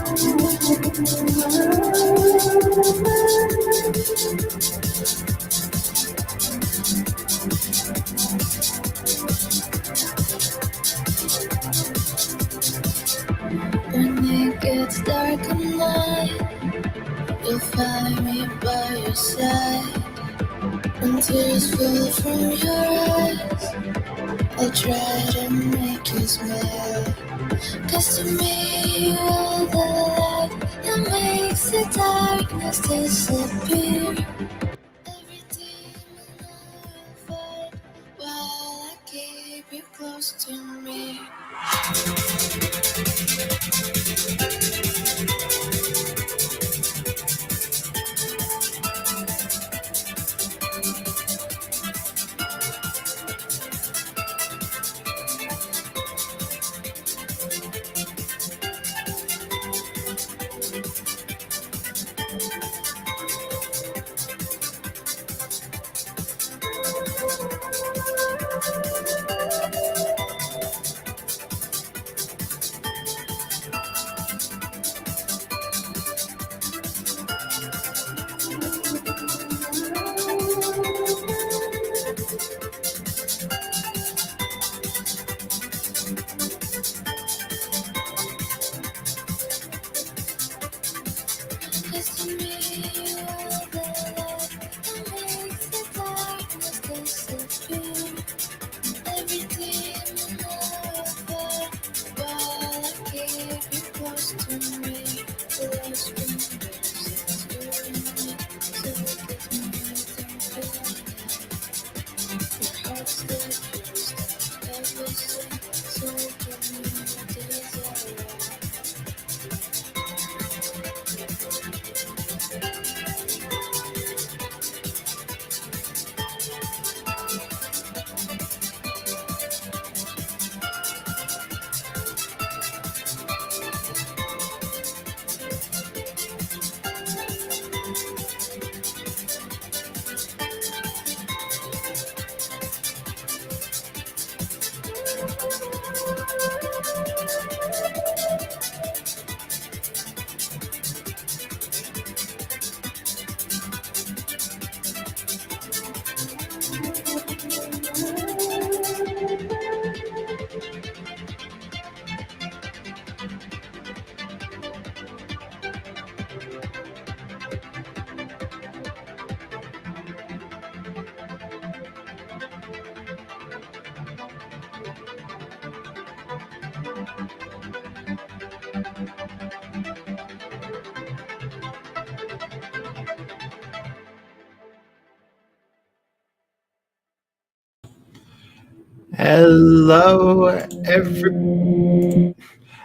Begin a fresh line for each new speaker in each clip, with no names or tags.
When it gets dark at night, you'll find me by your side. When tears fall from your eyes, I'll try to make you smile. 'Cause to me, you're the light that makes the darkness disappear. Every demon I will fight while I keep you close to me.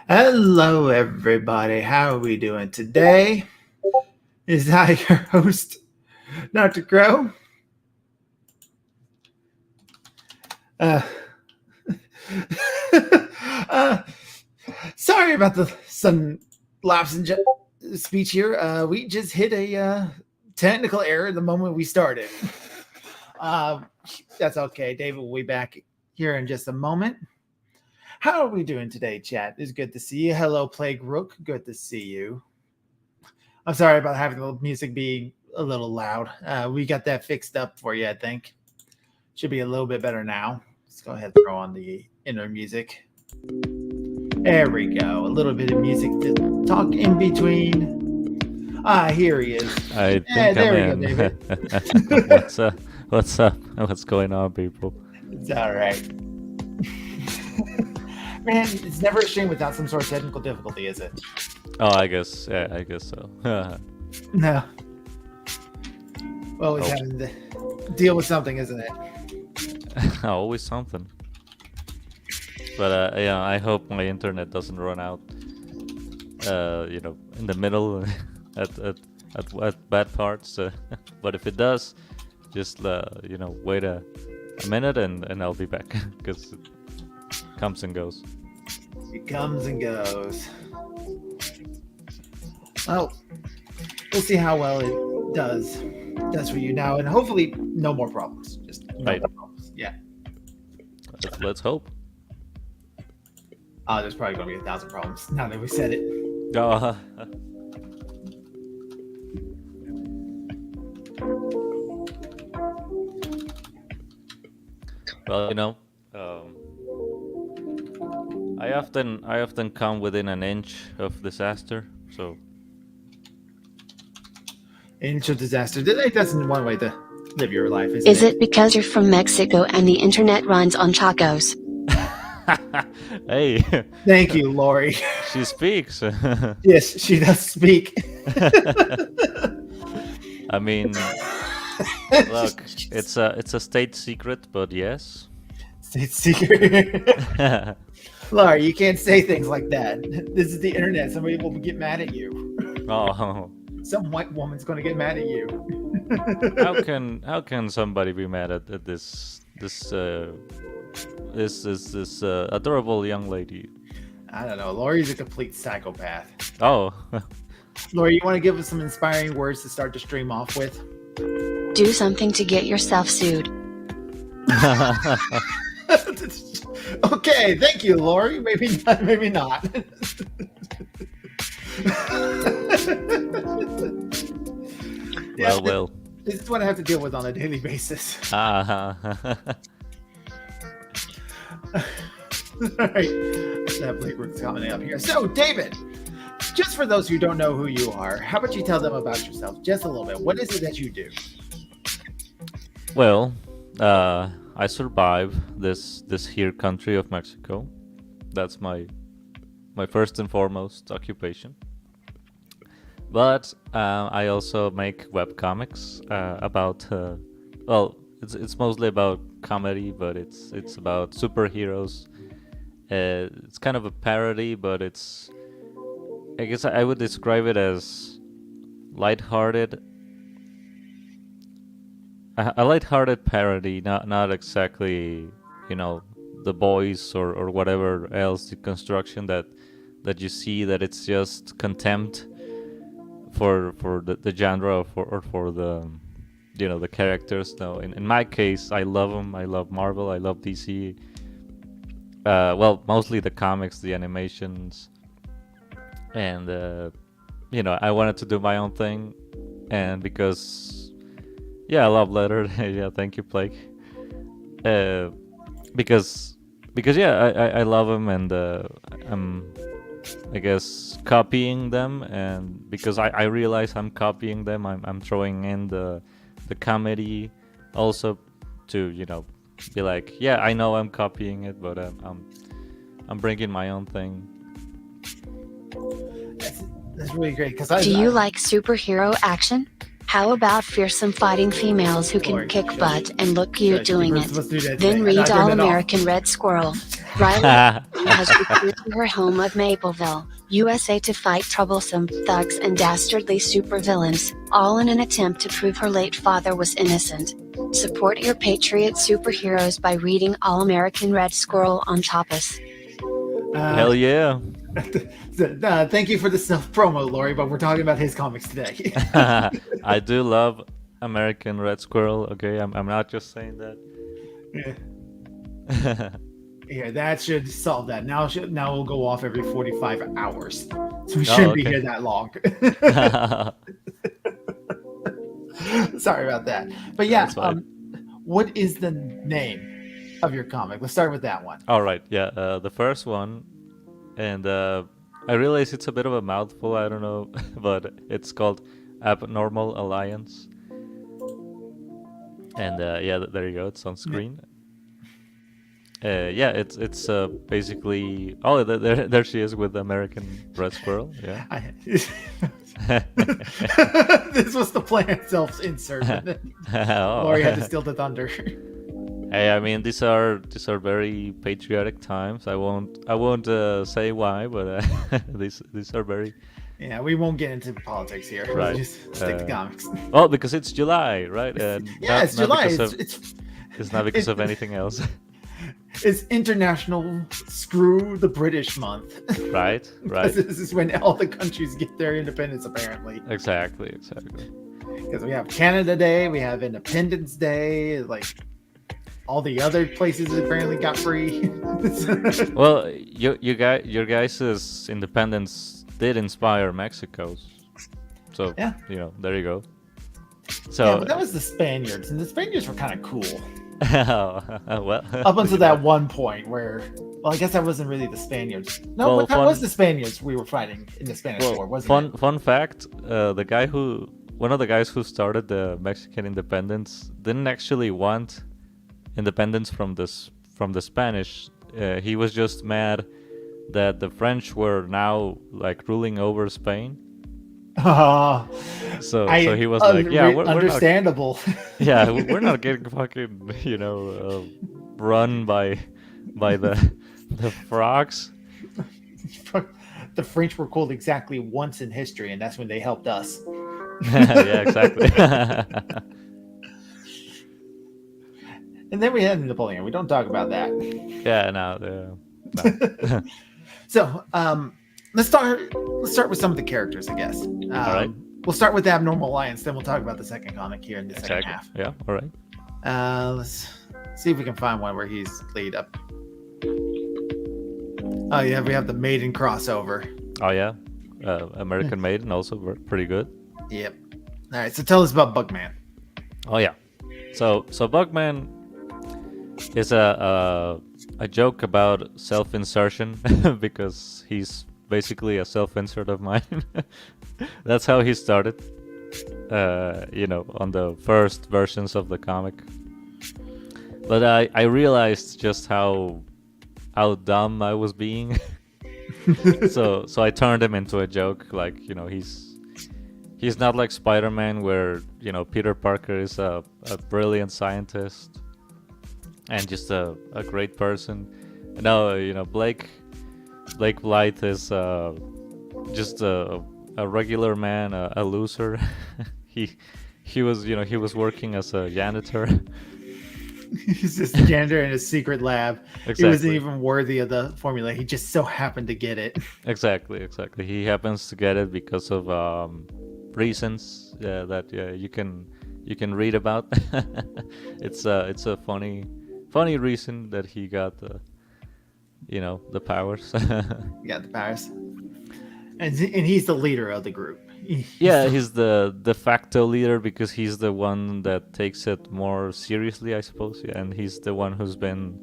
Hello, everybody. How are we doing today? Is I your host, Dr. Crow? Sorry about the sudden lapse in speech here. We just hit a technical error the moment we started. That's okay. David will be back here in just a moment. How are we doing today, chat? It's good to see you. Hello, Plague Rook. Good to see you. I'm sorry about having the music be a little loud. We got that fixed up for you, I think. Should be a little bit better now. Let's go ahead and throw on the inner music. There we go. A little bit of music to talk in between. Here he is.
I think
there
I'm
we
in.
go, David.
What's up? What's going on, people?
It's all right. Man, it's never a stream without some sort of technical difficulty, is it?
Oh, I guess so.
No. Always having to deal with something, isn't it?
Always something. But yeah, I hope my internet doesn't run out. In the middle at bad parts. But if it does, just wait a minute and I'll be back because it comes and goes.
It comes and goes. Well, we'll see how well it does for you now, and hopefully no more problems. Just no more problems. Yeah.
Let's hope.
There's probably going to be 1,000 problems now that we said it.
Oh, Well, I often come within an inch of disaster. So
Inch of disaster. That's one way to live your life, isn't
Is it because you're from Mexico and the internet runs on Chacos?
hey,
Thank you, Lori.
she speaks.
Yes, she does speak.
I mean, look, it's a state secret, but yes.
State secret. Lori, you can't say things like that. This is the internet. Somebody will get mad at you.
Oh,
Some white woman's going to get mad at you.
how can somebody be mad at this adorable young lady?
I don't know. Lori's a complete psychopath.
Oh,
Lori, you want to give us some inspiring words to start the stream off with?
Do something to get yourself sued.
Okay, thank you, Lori. Maybe not. Maybe not.
well.
This is what I have to deal with on a daily basis.
Uh-huh.
All right, let's have Blake Rooks coming up here. So, David, just for those who don't know who you are, how about you tell them about yourself just a little bit? What is it that you do?
Well, I survive this here country of Mexico. That's my first and foremost occupation. But I also make webcomics about well, it's mostly about comedy, but it's about superheroes. It's kind of a parody, but I guess I would describe it as lighthearted. A lighthearted parody, not exactly, The Boys or whatever else the construction that you see, that it's just contempt for the genre or for the the characters. No, in my case, I love them. I love Marvel. I love DC. Well, mostly the comics, the animations, and I wanted to do my own thing, and because I love letter. Yeah, thank you, Blake. Because I love them, and I'm, I guess, copying them, and because I realize I'm copying them, I'm throwing in the comedy also to be like, yeah, I know I'm copying it, but I'm bringing my own thing.
That's really great.
Do you like superhero action? How about fearsome fighting females who can
Lord,
kick
shush.
butt and look cute doing
We're
it?
supposed to do that
Then
today. I'm
read
not turning
All
it off.
American Red Squirrel. Riley has returned to her home of Mapleville, USA to fight troublesome thugs and dastardly supervillains, all in an attempt to prove her late father was innocent. Support your patriot superheroes by reading All American Red Squirrel on Tapas.
Hell yeah.
Thank you for the self-promo, Lori, but we're talking about his comics today.
I do love American Red Squirrel. Okay, I'm not just saying that.
Yeah, that should solve that. Now we'll go off every 45 hours. So we shouldn't be here that long. Sorry about that. But yeah, what is the name of your comic? Let's start with that one.
All right, yeah, the first one, and I realize it's a bit of a mouthful, I don't know, but it's called Abnormal Alliance. And there you go, it's on screen. It's basically there she is with the American Red Squirrel. Yeah.
This was the plan, self-insert. Lori had to steal the thunder.
Hey, I mean, these are very patriotic times. I won't say why, but these are very.
Yeah, we won't get into politics here.
Right.
We'll just stick to comics.
Well, because it's July, right?
It's July.
It's not because of anything else.
It's International Screw the British Month.
Right.
This is when all the countries get their independence, apparently.
Exactly.
Because we have Canada Day, we have Independence Day, like all the other places apparently got free.
Well, your guys' independence did inspire Mexico's, so
yeah.
There you go. So
but that was the Spaniards, and the Spaniards were kind of cool.
Well,
Up until
you
that
know.
one point where, well, I guess that wasn't really the Spaniards. No,
Well,
that was
fun.
the Spaniards we were fighting in the Spanish War,
Well,
wasn't it?
fun fact: the guy who, one of the guys who started the Mexican independence, didn't actually want independence from the Spanish. He was just mad that the French were now like ruling over Spain.
Uh,
So he was like, yeah, we're not,
understandable.
yeah, we're not getting fucking, run by the frogs.
The French were called exactly once in history, and that's when they helped us.
Yeah, exactly.
And then we had Napoleon. We don't talk about that.
Yeah, no.
So, let's start with some of the characters, I guess. All
right.
We'll start with the Abnormal Alliance, then we'll talk about the second comic here in the second
Exactly.
half.
Yeah. All right.
Let's see if we can find one where he's lead up. Oh yeah, we have the Maiden crossover.
Oh yeah, American Maiden also pretty good.
Yep. All right, so tell us about Bugman.
Oh yeah, so Bugman is a joke about self-insertion because he's basically a self-insert of mine. That's how he started. On the first versions of the comic. But I realized just how dumb I was being. so I turned him into a joke. Like, he's not like Spider-Man where, Peter Parker is a brilliant scientist and just a great person. No, Blake Blythe is just a regular man, a loser. he was working as a janitor.
He's just a janitor in a secret lab.
Exactly.
He wasn't even worthy of the formula. He just so happened to get it.
Exactly. He happens to get it because of reasons that you can read about. It's a funny reason that he got the powers.
He got the powers, and he's the leader of the group.
He's the de facto leader because he's the one that takes it more seriously, I suppose. Yeah, and he's the one who's been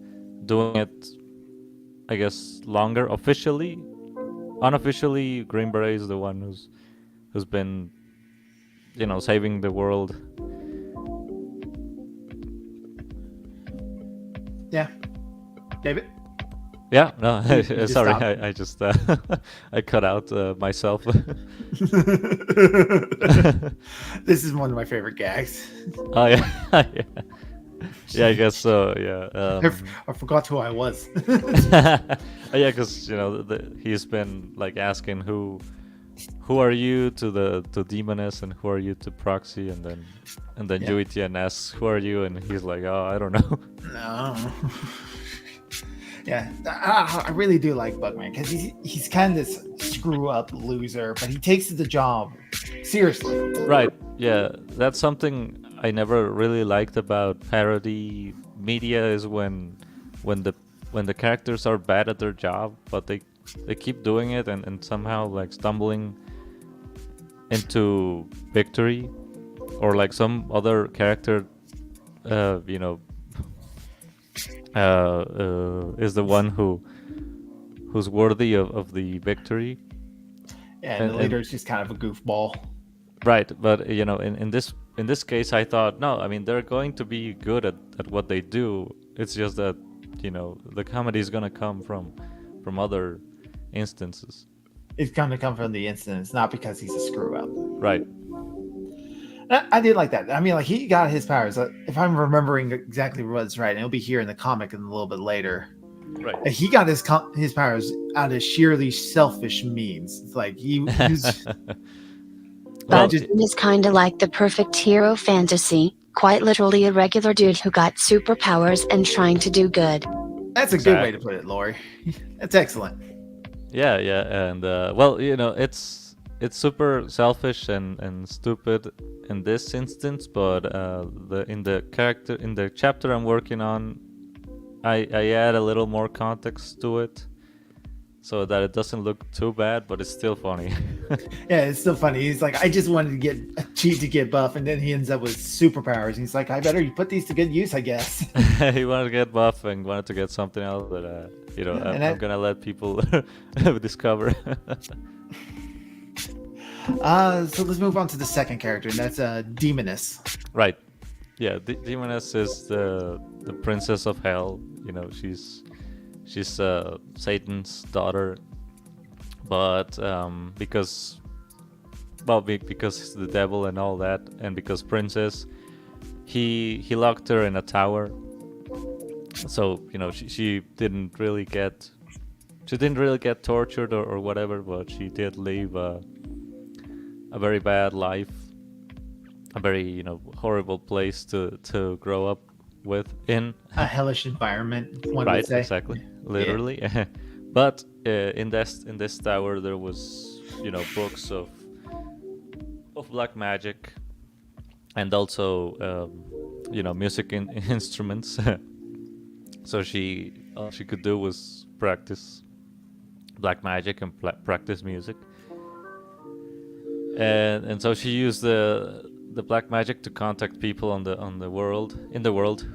doing it, I guess, longer. Officially, unofficially, Green Beret is the one who's been, saving the world.
Yeah, David.
Yeah, no,
just
sorry,
stop.
I just I cut out myself.
This is one of my favorite gags.
Oh yeah, yeah, I guess so. Yeah,
I forgot who I was.
yeah, because he's been like asking who are you to Demoness and who are you to Proxy, and then
Yeah.
Juitian asks who are you, and he's like, oh, I don't know.
No. Yeah, I really do like Bugman because he's kind of this screw up loser, but he takes the job seriously.
Right. Yeah, that's something I never really liked about parody media is when the characters are bad at their job, but they keep doing it and somehow like stumbling into victory, or like some other character, is the one who's worthy of the victory.
And the leader is just kind of a goofball.
Right, but in this case, I thought no. I mean, they're going to be good at what they do. It's just that the comedy is gonna come from other instances.
It's gonna come from the instance, not because he's a screw up.
Right.
I did like that. I mean, like he got his powers. If I'm remembering exactly what's right, and it'll be here in the comic and a little bit later.
Right.
He got his powers out of sheerly selfish means. It's like he's.
Well,
Bugman is kinda like the perfect hero fantasy, quite literally a regular dude who got superpowers and trying to do good.
That's a good way to put it, Lori. That's excellent.
Yeah, and well, it's super selfish and stupid in this instance, but in the chapter I'm working on, I add a little more context to it, so that it doesn't look too bad, but it's still funny.
Yeah, it's still funny. He's like, I just wanted to get a cheat to get buff, and then he ends up with superpowers. And he's like, I better put these to good use, I guess.
He wanted to get buff and wanted to get something else that I'm gonna let people discover.
So let's move on to the second character, and that's Demoness.
Right. Yeah, Demoness is the princess of hell. She's Satan's daughter, but because he's the devil and all that, and because princess, he locked her in a tower. So she didn't really get tortured or whatever, but she did live a very bad life, a very horrible place to grow up in
A hellish environment, one
right,
would say.
exactly, literally. Yeah. But in this tower there was books of black magic, and also music instruments. So all she could do was practice black magic and practice music, and so she used the black magic to contact people in the world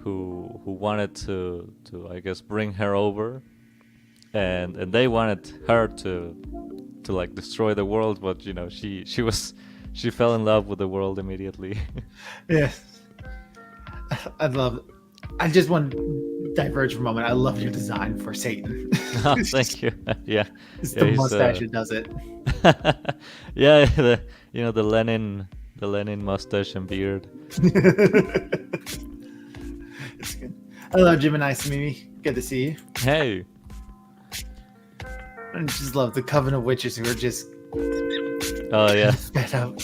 who wanted to I guess bring her over, and they wanted her to like destroy the world, but she fell in love with the world immediately.
Yes. I just want to diverge for a moment. I love your design for Satan.
Oh, thank you. Yeah.
It's
Yeah,
the mustache that does it.
Yeah, the Lenin mustache and beard.
It's good. Hello, Gemini Mimi. Good to see you.
Hey.
I just love the coven of witches who are just
Oh yeah.
fed up.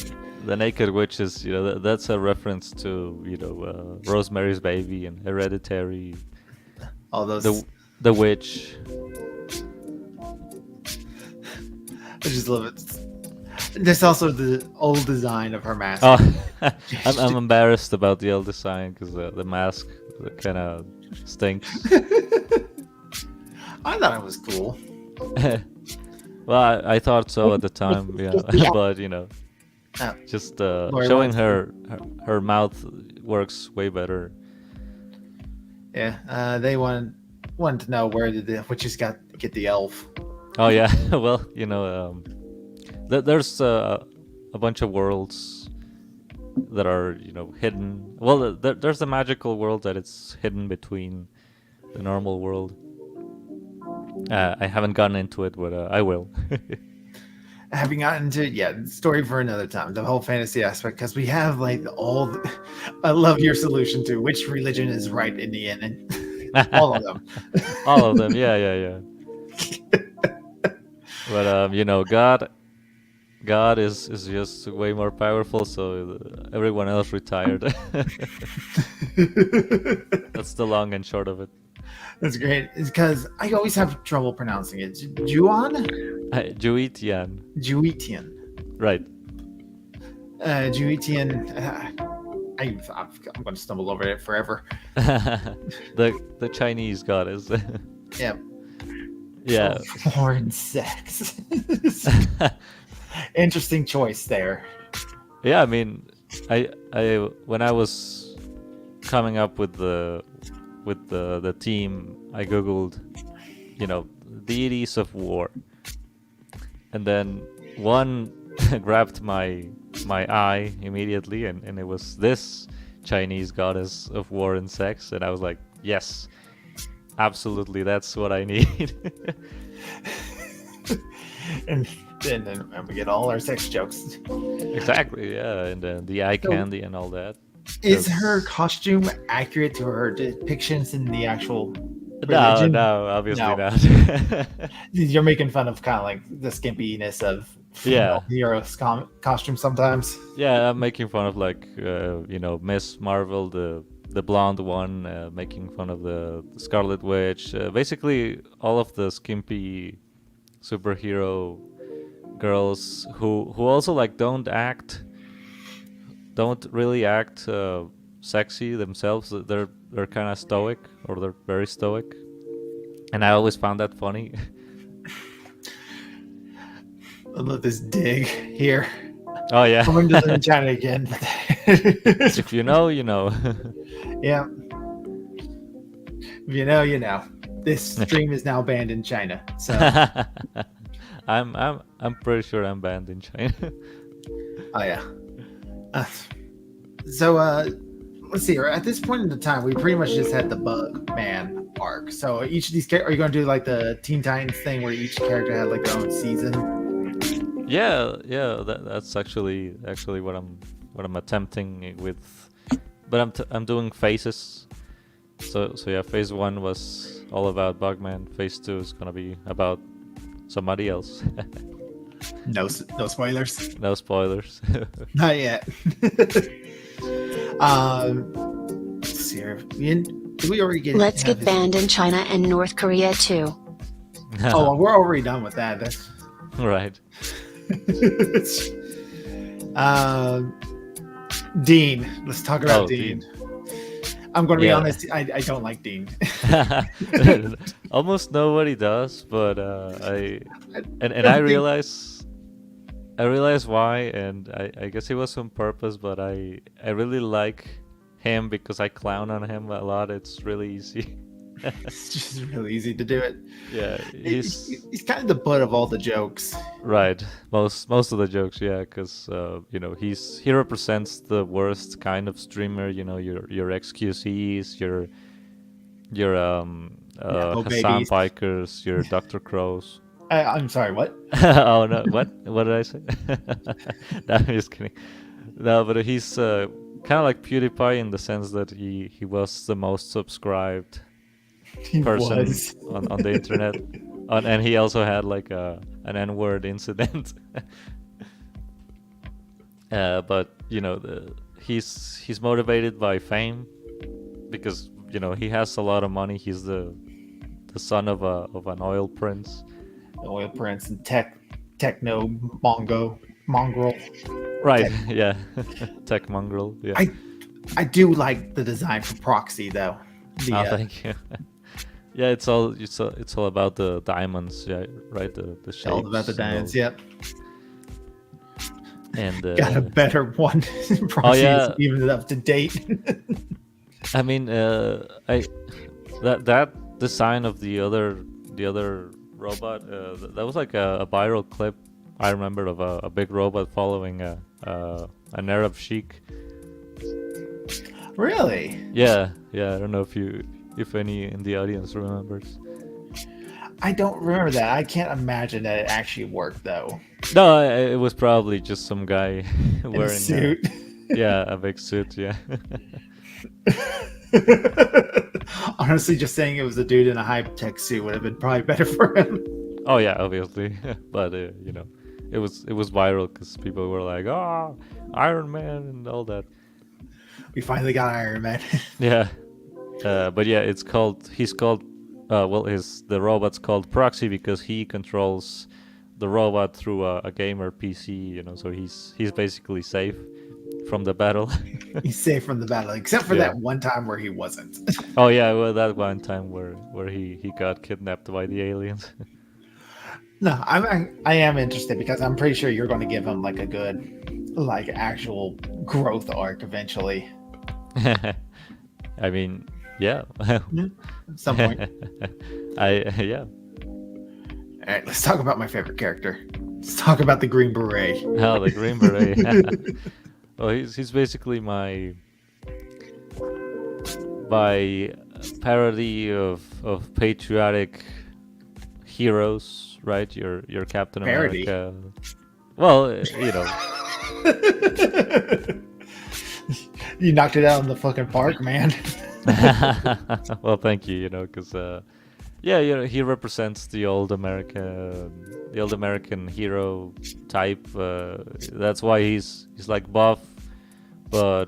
The naked witches, that's a reference to Rosemary's Baby and Hereditary.
All those.
The witch.
I just love it. There's also the old design of her mask.
Oh, I'm embarrassed about the old design because the mask kind of stinks.
I thought it was cool.
Well, I thought so at the time, yeah. But just showing her mouth works way better.
Yeah, they wanted to know where did the witches get the elf.
Oh yeah, well there's a bunch of worlds that are hidden. Well, there's a magical world that it's hidden between the normal world. I haven't gotten into it, but I will.
Having gotten into story for another time, the whole fantasy aspect, because we have like I love your solution to which religion is right in the end, and all of them.
All of them, yeah. But God is just way more powerful, so everyone else retired. That's the long and short of it.
That's great. It's because I always have trouble pronouncing it. Juan?
Juitian.
Juitian.
Right.
Juitian. I'm going to stumble over it forever.
The Chinese goddess.
Yeah.
Yeah.
Foreign sex. Interesting choice there.
Yeah, I mean, I when I was coming up with the team, I googled, deities of war, and then one grabbed my eye immediately, and it was this Chinese goddess of war and sex, and I was like, yes, absolutely, that's what I need.
and then we get all our sex jokes.
Exactly, yeah, and then the eye candy and all that.
Is her costume accurate to her depictions in the actual religion?
No, obviously not.
You're making fun of kind of like the skimpiness of hero's costume sometimes.
Yeah, I'm making fun of like Miss Marvel, the blonde one, making fun of the Scarlet Witch. Basically, all of the skimpy superhero girls who also like don't really act sexy themselves. They're kind of stoic, or they're very stoic, and I always found that funny.
I love this dig here.
Oh yeah.
I'm going to live in China again.
If you know, you know.
Yeah. If you know, you know. This stream is now banned in China. So
I'm pretty sure I'm banned in China.
oh yeah. Let's see. At this point in the time, we pretty much just had the Bugman arc. So each of these are you going to do like the Teen Titans thing where each character had like their own season?
Yeah, that's actually what I'm attempting with, but I'm doing phases. So yeah, phase 1 was all about Bugman. Phase 2 is gonna be about somebody else.
No spoilers.
No spoilers.
Not yet. Let's see here. Did we already get?
Let's get banned in China and North Korea too.
Oh, well, we're already done with that. That's
right.
Dean. Let's talk about Dean. I'm going to be honest. I don't like Dean.
Almost nobody does, but I realize why, and I guess it was on purpose. But I really like him because I clown on him a lot. It's really easy.
It's just really easy to do it.
Yeah,
he's kind of the butt of all the jokes.
Right, most of the jokes, yeah, because you know he represents the worst kind of streamer. You know, your XQCs, your Hassan Pikers, your Dr. Crows.
I'm sorry, what?
Oh no, what did I say? No, I'm just kidding. No, but he's kind of like PewDiePie in the sense that he was the most subscribed person on the internet, and he also had like an N-word incident. But you know, he's motivated by fame because you know he has a lot of money. He's the son of an oil prince.
Oil prince and techno mongrel.
Right. Yeah. Tech mongrel. Yeah.
I do like the design for Proxy though.
Thank you. Yeah, it's all about the diamonds, yeah, right? The shapes.
All about the diamonds, yep.
And
got a better one. Proxy is even up to date.
I mean, that design of the other robot, that was like a viral clip I remember of a big robot following an Arab sheik.
Really?
Yeah. I don't know if any in the audience remembers.
I don't remember that. I can't imagine that it actually worked though.
No, it was probably just some guy wearing
a suit.
A big suit. Yeah.
Honestly, just saying it was a dude in a high-tech suit would have been probably better for him.
Oh yeah, obviously, but you know, it was viral because people were like, "Oh, Iron Man" and all that.
We finally got Iron Man.
Yeah, but yeah, the robot's called Proxy because he controls the robot through a gamer PC. You know, so he's basically safe from the battle.
He's safe from the battle, except for that one time where he wasn't.
Oh yeah, well, that one time where he got kidnapped by the aliens.
No, I am interested because I'm pretty sure you're going to give him like a good, like actual growth arc eventually.
I mean, yeah.
At some point.
Yeah.
All right, let's talk about my favorite character. Let's talk about the Green Beret.
Oh, the Green Beret. Well, he's basically my parody of patriotic heroes, right? Your Captain
Parody.
America. Well, you know.
You knocked it out in the fucking park, man.
Well, thank you. You know, because he represents the old American hero type. That's why he's like buff, but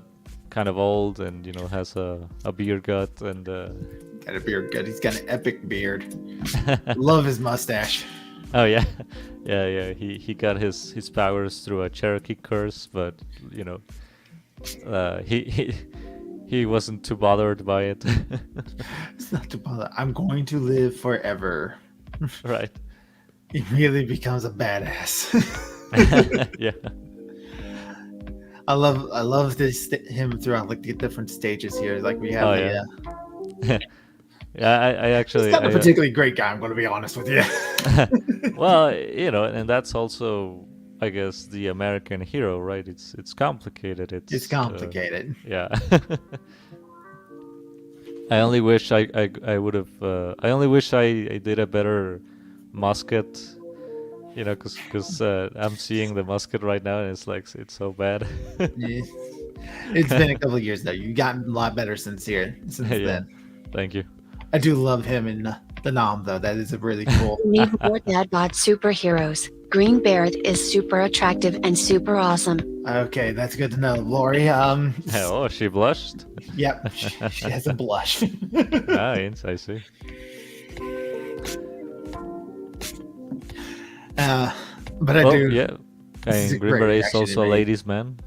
kind of old, and you know has a beer gut and.
Got a beard gut. He's got an epic beard. Love his mustache.
Oh yeah. He got his powers through a Cherokee curse, but you know, he wasn't too bothered by it.
It's not too bothered. I'm going to live forever.
Right.
immediately becomes a badass.
Yeah.
I love this him throughout like the different stages here. Like we have
Oh
the
yeah. Yeah, I
he's
actually
not a particularly great guy. I'm going to be honest with you.
well, and that's also, I guess, the American hero, right? It's complicated.
It's complicated.
Yeah. I only wish I would have. I only wish I did a better musket. Because I'm seeing the musket right now, and it's so bad.
Yeah. It's been a couple of years though. You've gotten a lot better since
Yeah.
then.
Thank you.
I do love him in the Nom though. That is a really cool.
Need more Dadbot superheroes. Green Bear is super attractive and super awesome.
Okay, that's good to know, Lori.
Oh, she blushed.
Yep, she has a blush.
Nice, I see.
But I
Oh,
do.
yeah.
This is a
And Green
great
Beret is
reaction
also
to
a
me.
ladies' man.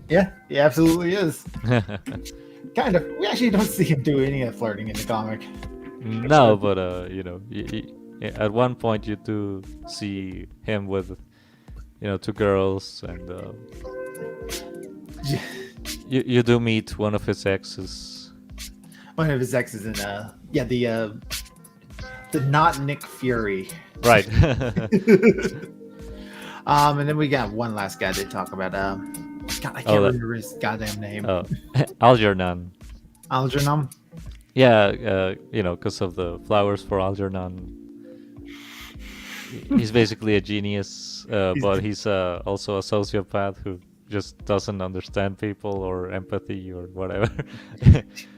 Yeah, he absolutely is. Kind of. We actually don't see him do any of the flirting in the comic.
No, but at one point you do see him with, two girls, and you do meet one of his exes.
One of his exes in the not Nick Fury.
Right.
And then we got one last guy they talk about. God, I can't remember his goddamn name.
Oh, Algernon.
Algernon.
Yeah, because of the flowers for Algernon. He's basically a genius, but he's also a sociopath who just doesn't understand people or empathy or whatever.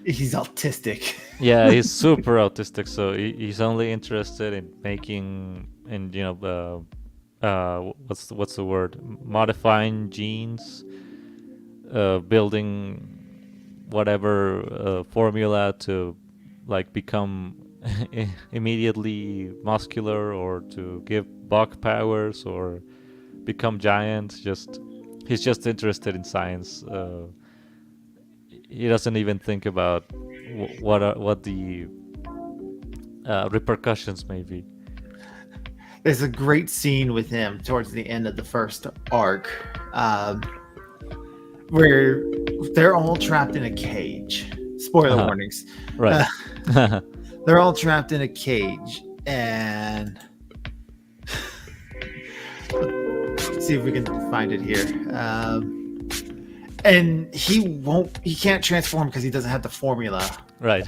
He's autistic.
Yeah, he's super autistic, so he's only interested in making and what's the word? Modifying genes, building whatever formula to like become immediately muscular or to give bug powers or become giant. He's just interested in science. He doesn't even think about what the repercussions may be.
There's a great scene with him towards the end of the first arc, where they're all trapped in a cage. Spoiler warnings.
Right.
They're all trapped in a cage, and let's see if we can find it here. And he can't transform because he doesn't have the formula.
Right.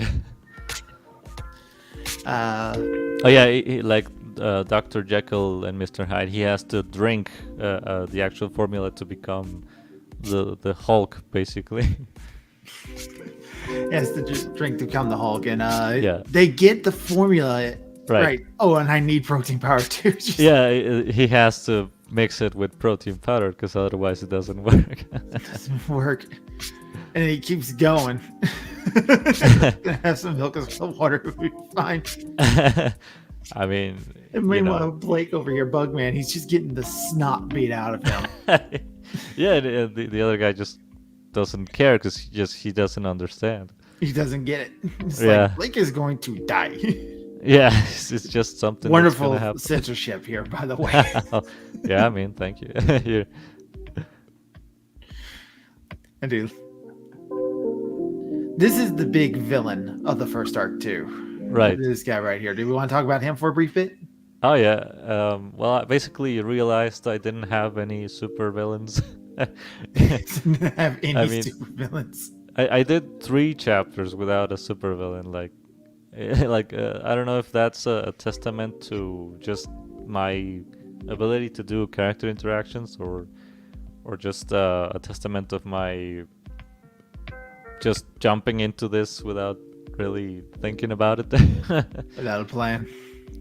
Oh
yeah, he, like Dr. Jekyll and Mr. Hyde, he has to drink the actual formula to become the Hulk, basically.
He has to drink to become the Hulk, and
yeah,
they get the formula
right.
Oh, and I need protein powder too.
Yeah, he has to mix it with protein powder because otherwise it doesn't work.
It doesn't work, and he keeps going. Gonna have some milk as well. Water would be fine.
I mean,
and meanwhile, Blake over here, Bugman, he's just getting the snot beat out of him.
Yeah, the other guy just doesn't care because he doesn't understand.
He doesn't get it. It's
yeah,
like Blake is going to die.
Yeah, it's just something.
Wonderful censorship here, by the way.
Yeah, I mean, thank you.
I do. This is the big villain of the first arc too.
Right.
This guy right here. Do we want to talk about him for a brief bit?
Oh yeah. Well, I basically realized I didn't have any super villains.
Didn't have any super villains.
I did 3 chapters without a super villain. Like I don't know if that's a testament to just my ability to do character interactions or just a testament of my just jumping into this without really thinking about it.
Without a plan.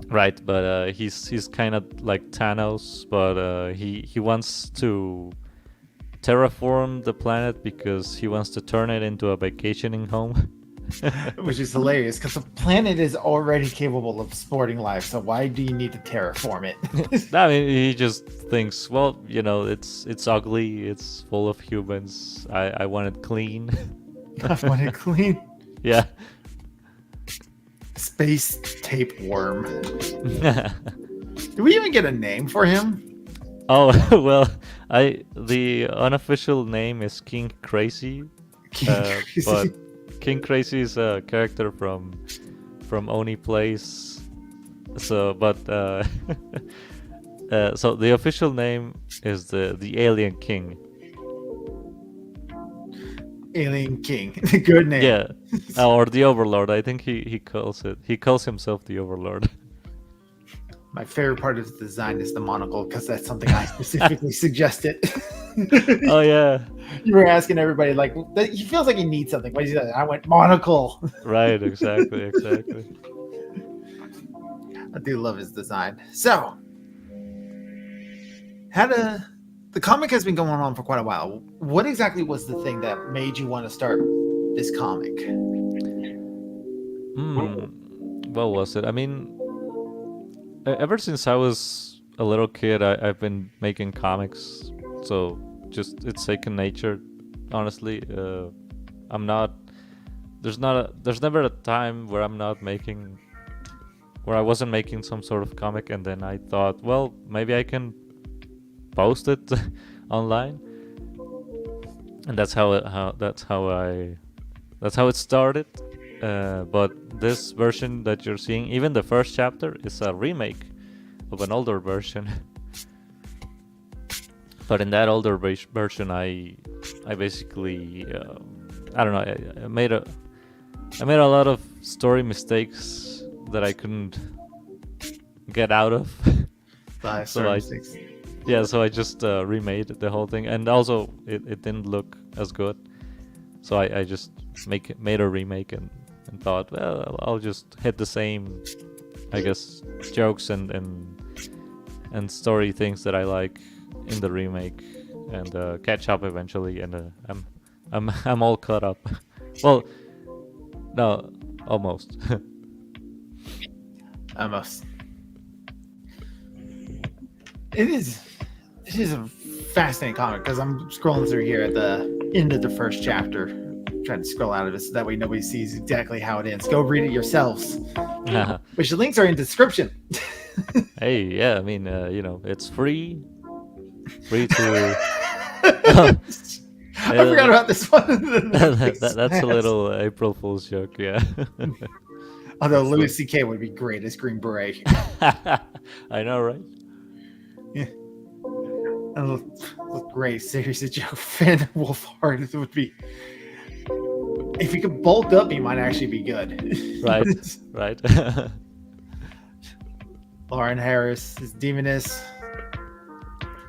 Right, but he's kind of like Thanos, but he wants to terraform the planet because he wants to turn it into a vacationing home.
Which is hilarious because the planet is already capable of supporting life, so why do you need to terraform it?
I mean, he just thinks, well, it's ugly, it's full of humans. I want it clean.
I want it clean.
Yeah.
Space tapeworm. Do we even get a name for him?
Oh well, the unofficial name is King Crazy, but King Crazy is a character from Oni Plays. So, but so the official name is the Alien King.
Alien King. Good name.
Yeah, or the Overlord. I think he calls himself the Overlord.
My favorite part of the design is the monocle because that's something I specifically suggested.
Oh yeah,
You were asking everybody like he feels like he needs something. What is that? I went monocle.
right, exactly.
I do love his design. So, the comic has been going on for quite a while. What exactly was the thing that made you want to start this comic?
What was it? I mean, ever since I was a little kid, I've been making comics. So just it's second nature. Honestly, I'm not. There's never a time where where I wasn't making some sort of comic, and then I thought, well, maybe I can post it online, and that's how it started. But this version that you're seeing, even the first chapter, is a remake of an older version. But in that older version, I basically I don't know. I made a lot of story mistakes that I couldn't get out of. So I just remade the whole thing, and also it didn't look as good. So I just made a remake and thought, well, I'll just hit the same, I guess, jokes and story things that I like in the remake, and catch up eventually. And I'm all caught up. Well, no, almost.
Almost. It is a fascinating comic because I'm scrolling through here at the end of the first chapter, trying to scroll out of it so that way nobody sees exactly how it ends. Go read it yourselves. Which the links are in the description.
Hey, yeah, I mean, it's free to.
I forgot about this one.
That's a little April Fool's joke, yeah.
Although Louis C.K. would be great as Green Beret.
I know, right?
Yeah. Look great. Seriously, Joe Finn Wolfhard would be. If he could bulk up, he might actually be good.
Right.
Lauren Harris is Demoness.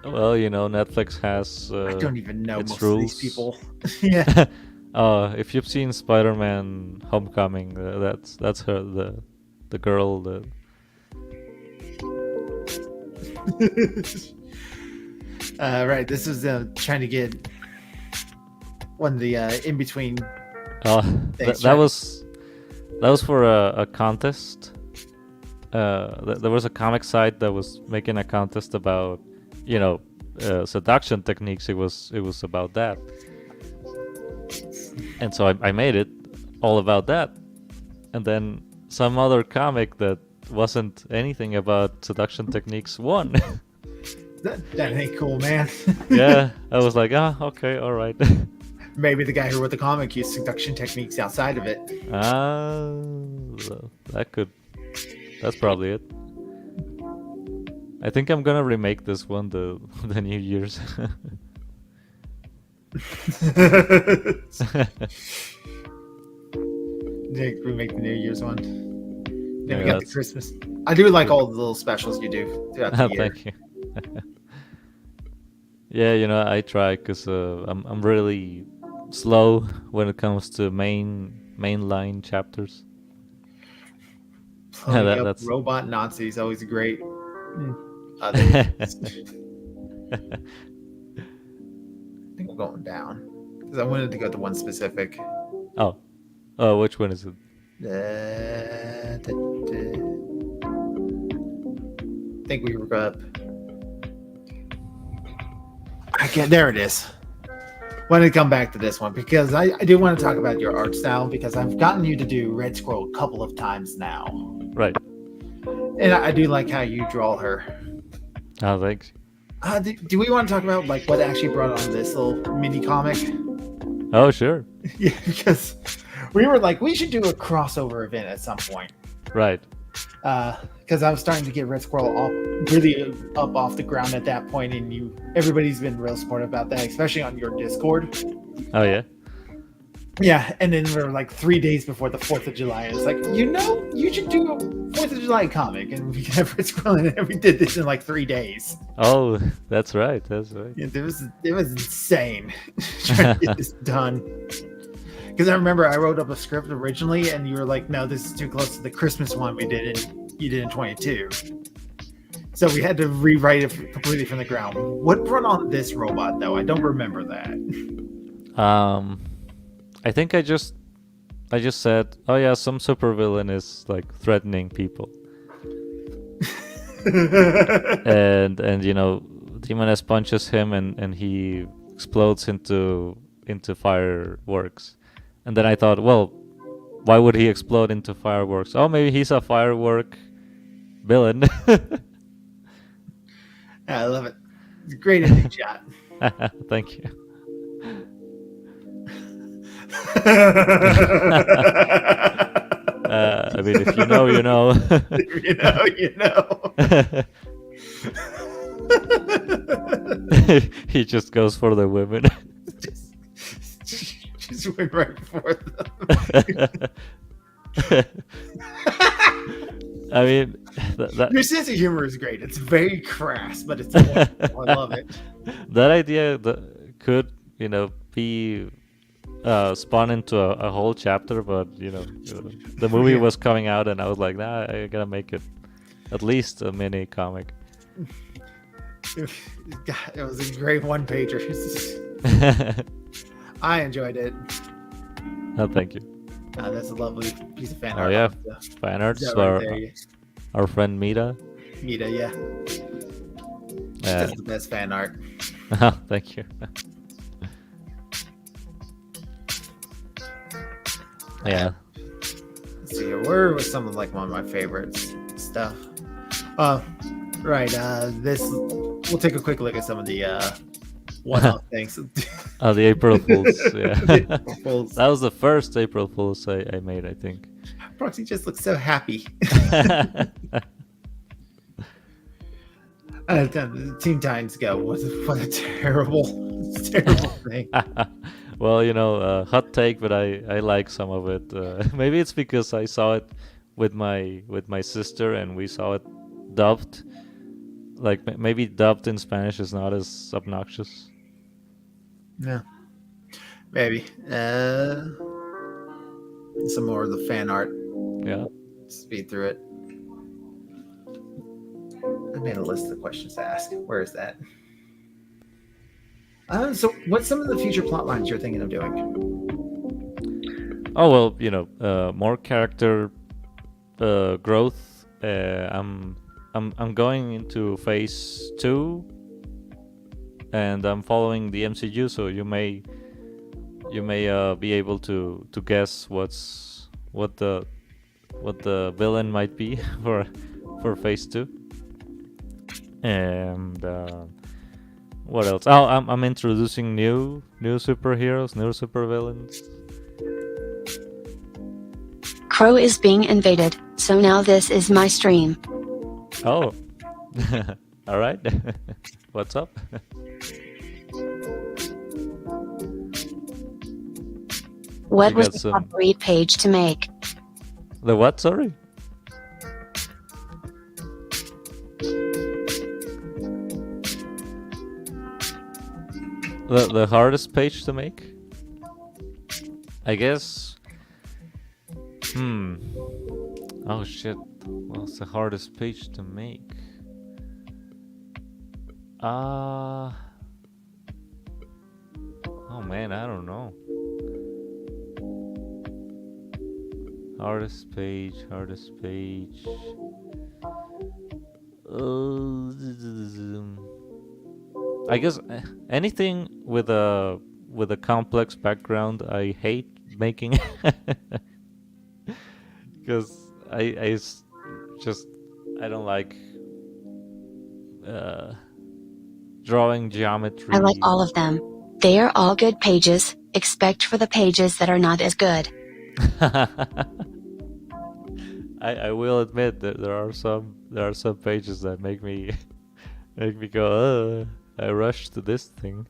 Well, Netflix has.
I don't even know most
rules.
of these people. Yeah.
If you've seen Spider-Man: Homecoming, that's her, the girl.
Right. This is trying to get one of the in between.
That was for a contest. There was a comic site that was making a contest about, seduction techniques. It was about that. And so I made it all about that. And then some other comic that wasn't anything about seduction techniques won.
That ain't cool, man.
Yeah, I was like, okay, all right.
Maybe the guy who wrote the comic used seduction techniques outside of it.
That's probably it. I think I'm gonna remake this one, the New Year's.
Remake the New Year's one. Then we
Yeah,
got the Christmas. I do like all the little specials you do throughout the year.
Thank you. Yeah, I try because I'm really slow when it comes to mainline chapters.
That's robot Nazis always great. I think we're going down because I wanted to go to one specific.
Oh, which one is it?
I think we were up. There it is. Want to come back to this one because I do want to talk about your art style because I've gotten you to do Red Squirrel a couple of times now.
Right.
And I do like how you draw her.
Oh, thanks.
Do we want to talk about like what actually brought on this little mini comic?
Oh, sure.
Yeah, because we were like, we should do a crossover event at some point.
Right.
Because I was starting to get Red Squirrel really up off the ground at that point, and everybody's been real supportive about that, especially on your Discord.
Oh, yeah.
Yeah, and then we were like 3 days before the 4th of July, and it's like, you should do a 4th of July comic, and we have Red Squirrel, and we did this in like 3 days.
Oh, that's right. That's right.
Yeah, it was insane trying to get this done. Because I remember I wrote up a script originally, and you were like, "No, this is too close to the Christmas one you did in 22." So we had to rewrite it completely from the ground. What brought on this robot, though? I don't remember that.
I think I just said, oh yeah, some supervillain is like threatening people, and you know, Demoness punches him, and he explodes into fireworks. And then I thought, well, why would he explode into fireworks? Oh, maybe he's a firework villain.
I love it. It's a great ending shot.
Thank you. I mean, if you know, you know.
If you know, you know.
He just goes for the women.
Just went right for them.
I mean,
your sense of humor is great. It's very crass, but it's wonderful. I love it.
That idea could, you know, be spun into a whole chapter, but you know, the movie was coming out, and I was like, nah, I gotta make it at least a mini comic.
It was a great one-pager. I enjoyed it.
Oh, thank you.
That's a lovely piece of fan
art.
art.
Oh yeah, fan art. So our friend Mita.
Mita, yeah. She does the best fan art.
Oh, thank you. Yeah.
Let's see, where was some of like one of my favorites stuff? Right. This. We'll take a quick look at some of the one-off things.
Oh, the April Fools. Yeah.
The April Fools.
That was the first April Fools I made, I think.
Proxy just looks so happy. Teen Titans Go. What a terrible thing.
Well, you know, hot take, but I like some of it. Maybe it's because I saw it with my sister, and we saw it dubbed. Like maybe dubbed in Spanish is not as obnoxious.
No, maybe. Some more of the fan art.
Yeah.
Speed through it. I made a list of questions to ask. Where is that? So, what's some of the future plot lines you're thinking of doing?
Oh well, you know, more character growth. I'm going into phase 2, and I'm following the MCU. So you may be able to guess what the villain might be for phase 2. And what else? Oh, I'm introducing new superheroes, new supervillains.
Crow is being invaded, so now this is my stream.
Oh, all right. What's up?
What
You
was
got
the
some-
top read page to make?
The what? Sorry. The hardest page to make? I guess. Oh shit. What's the hardest page to make? Oh man, I don't know. Hardest page. I guess anything with a complex background I hate making, because I I don't like uh, drawing geometry.
I like all of them. They are all good pages, except for the pages that are not as good.
I will admit that there are some pages that make me make me go, I rushed to this thing.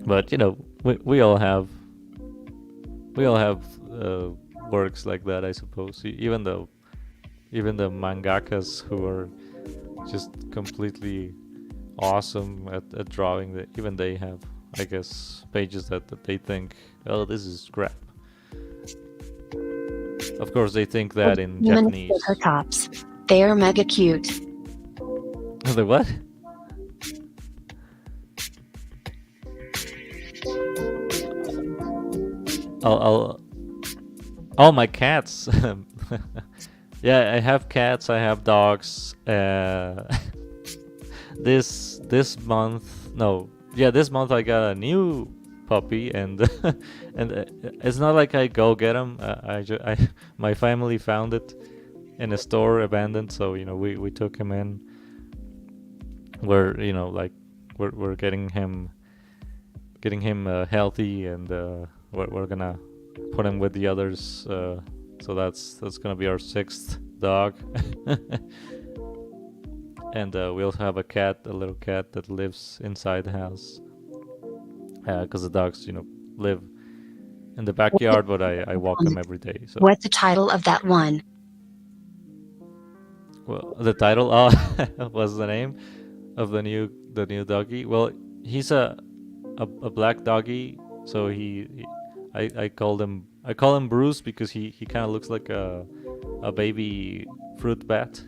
But you know, we all have works like that, I suppose. Even the mangakas who are just completely awesome at drawing, that even they have, I guess, pages that they think, oh, this is crap. Of course, they think that in Japanese.
Her tops. They are mega cute.
The what? Oh, my cats. Yeah, I have cats. I have dogs. This month, no, yeah, this month I got a new puppy, and and it's not like I go get him. My family found it in a store abandoned, so you know we took him in. We're like we're getting him healthy, and we're gonna put him with the others. So that's gonna be our 6th dog. And we also have a little cat that lives inside the house. Because the dogs, live in the backyard, but I walk them every day. So
What's the title of that one?
well, the title was the name of the new doggy. Well, he's a black doggy, so I call him Bruce because he kind of looks like a baby fruit bat.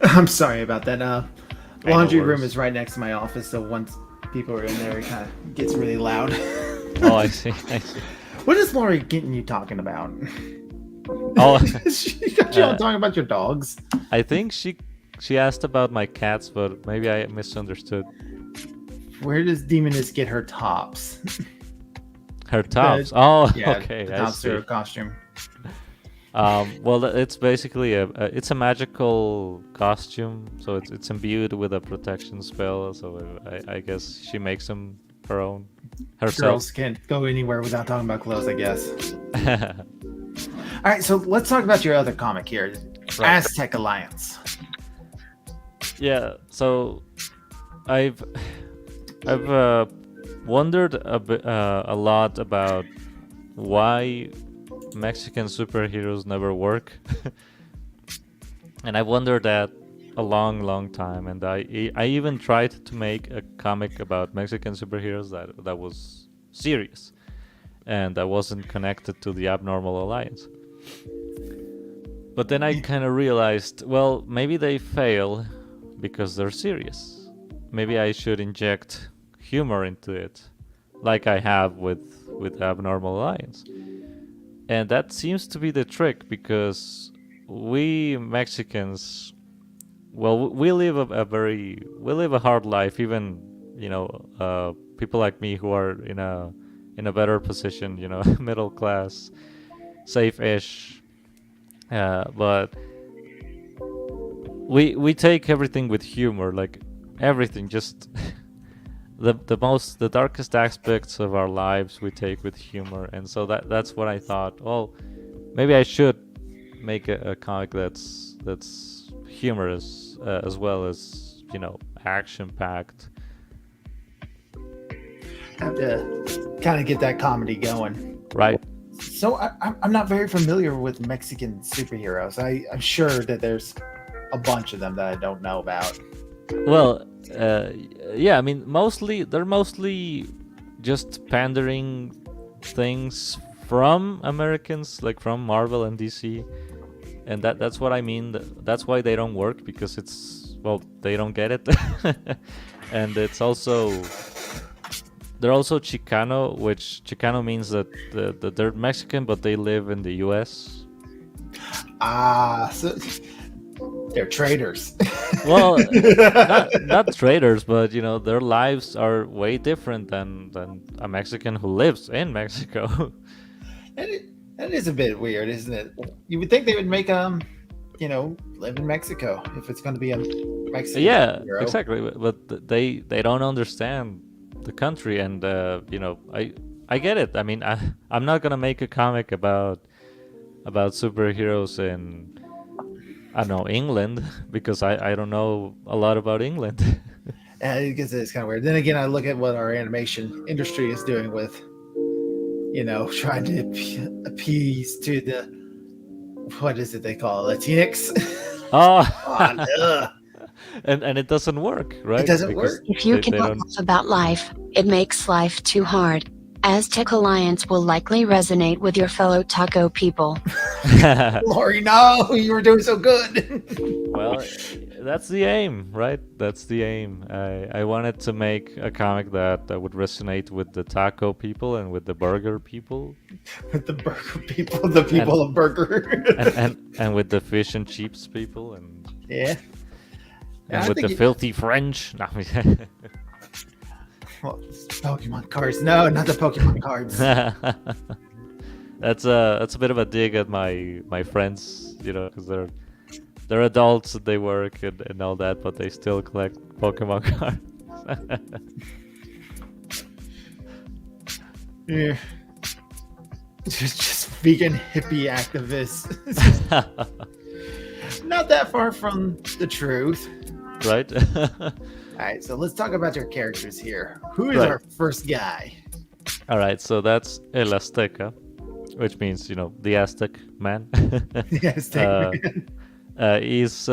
I'm sorry about that. Laundry
no
room
worries.
is right next to my office, so once people are in there, it kind of gets really loud.
Oh, I see.
What is Lori getting you talking about?
Oh,
She got you all talking about your dogs.
I think she asked about my cats, but maybe I misunderstood.
Where does Demoness get her tops?
Her tops. Oh,
Yeah,
okay.
the
I
tops
see.
to her costume.
Well, it's basically it's a magical costume, so it's imbued with a protection spell. So I guess she makes them her own herself.
Girls can't go anywhere without talking about clothes, I guess. All right, so let's talk about your other comic here,
Right.
Aztec Alliance.
Yeah. So I've wondered a lot about why Mexican superheroes never work. And I wondered that a long time, and I even tried to make a comic about Mexican superheroes that was serious and that wasn't connected to the Abnormal Alliance. But then I kind of realized, well, maybe they fail because they're serious. Maybe I should inject humor into it, like I have with Abnormal Alliance. And that seems to be the trick, because we Mexicans, well, we live a hard life. Even people like me who are in a better position, middle class, safe-ish. But we take everything with humor, like everything, just the darkest aspects of our lives we take with humor. And so that's what I thought. Well, maybe I should make a comic that's humorous as well as action packed.
Have to kind of get that comedy going.
Right.
So I'm not very familiar with Mexican superheroes. I'm sure that there's a bunch of them that I don't know about.
Well, yeah, I mean, they're mostly just pandering things from Americans, like from Marvel and DC, and that's what I mean. That's why they don't work, because they don't get it. And it's also, they're also Chicano, which Chicano means that they're Mexican but they live in the U.S.
So they're traitors.
Well, not traitors, but their lives are way different than a Mexican who lives in Mexico.
That is a bit weird, isn't it? You would think they would make live in Mexico if it's going to be a Mexican
Yeah,
hero.
exactly. But they don't understand the country, and I get it. I mean, I'm not gonna make a comic about superheroes in, I don't know, England, because I don't know a lot about England.
I guess it's kind of weird. Then again, I look at what our animation industry is doing with, trying to appease to the, what is it they call it, Latinx?
Oh, and it doesn't work, right?
It doesn't work.
If you
they
can
don't.
laugh about life, it makes life too hard. Aztec Alliance will likely resonate with your fellow taco people.
Lori, no, you were doing so good.
Well, that's the aim, right? That's the aim. I wanted to make a comic that would resonate with the taco people and with the burger people.
With the burger people, the people of burger.
and with the fish and chips people, and
Yeah.
and with the filthy French. No,
well, Pokemon cards. No, not the Pokemon cards.
That's a bit of a dig at my friends, because they're adults, they work and all that, but they still collect Pokemon cards.
Yeah. Just vegan hippie activists. Not that far from the truth.
Right?
All right, so let's talk about your characters here. Who is
Right.
our first guy?
All right, so that's El Azteca, which means, the Aztec man.
Yes,
He's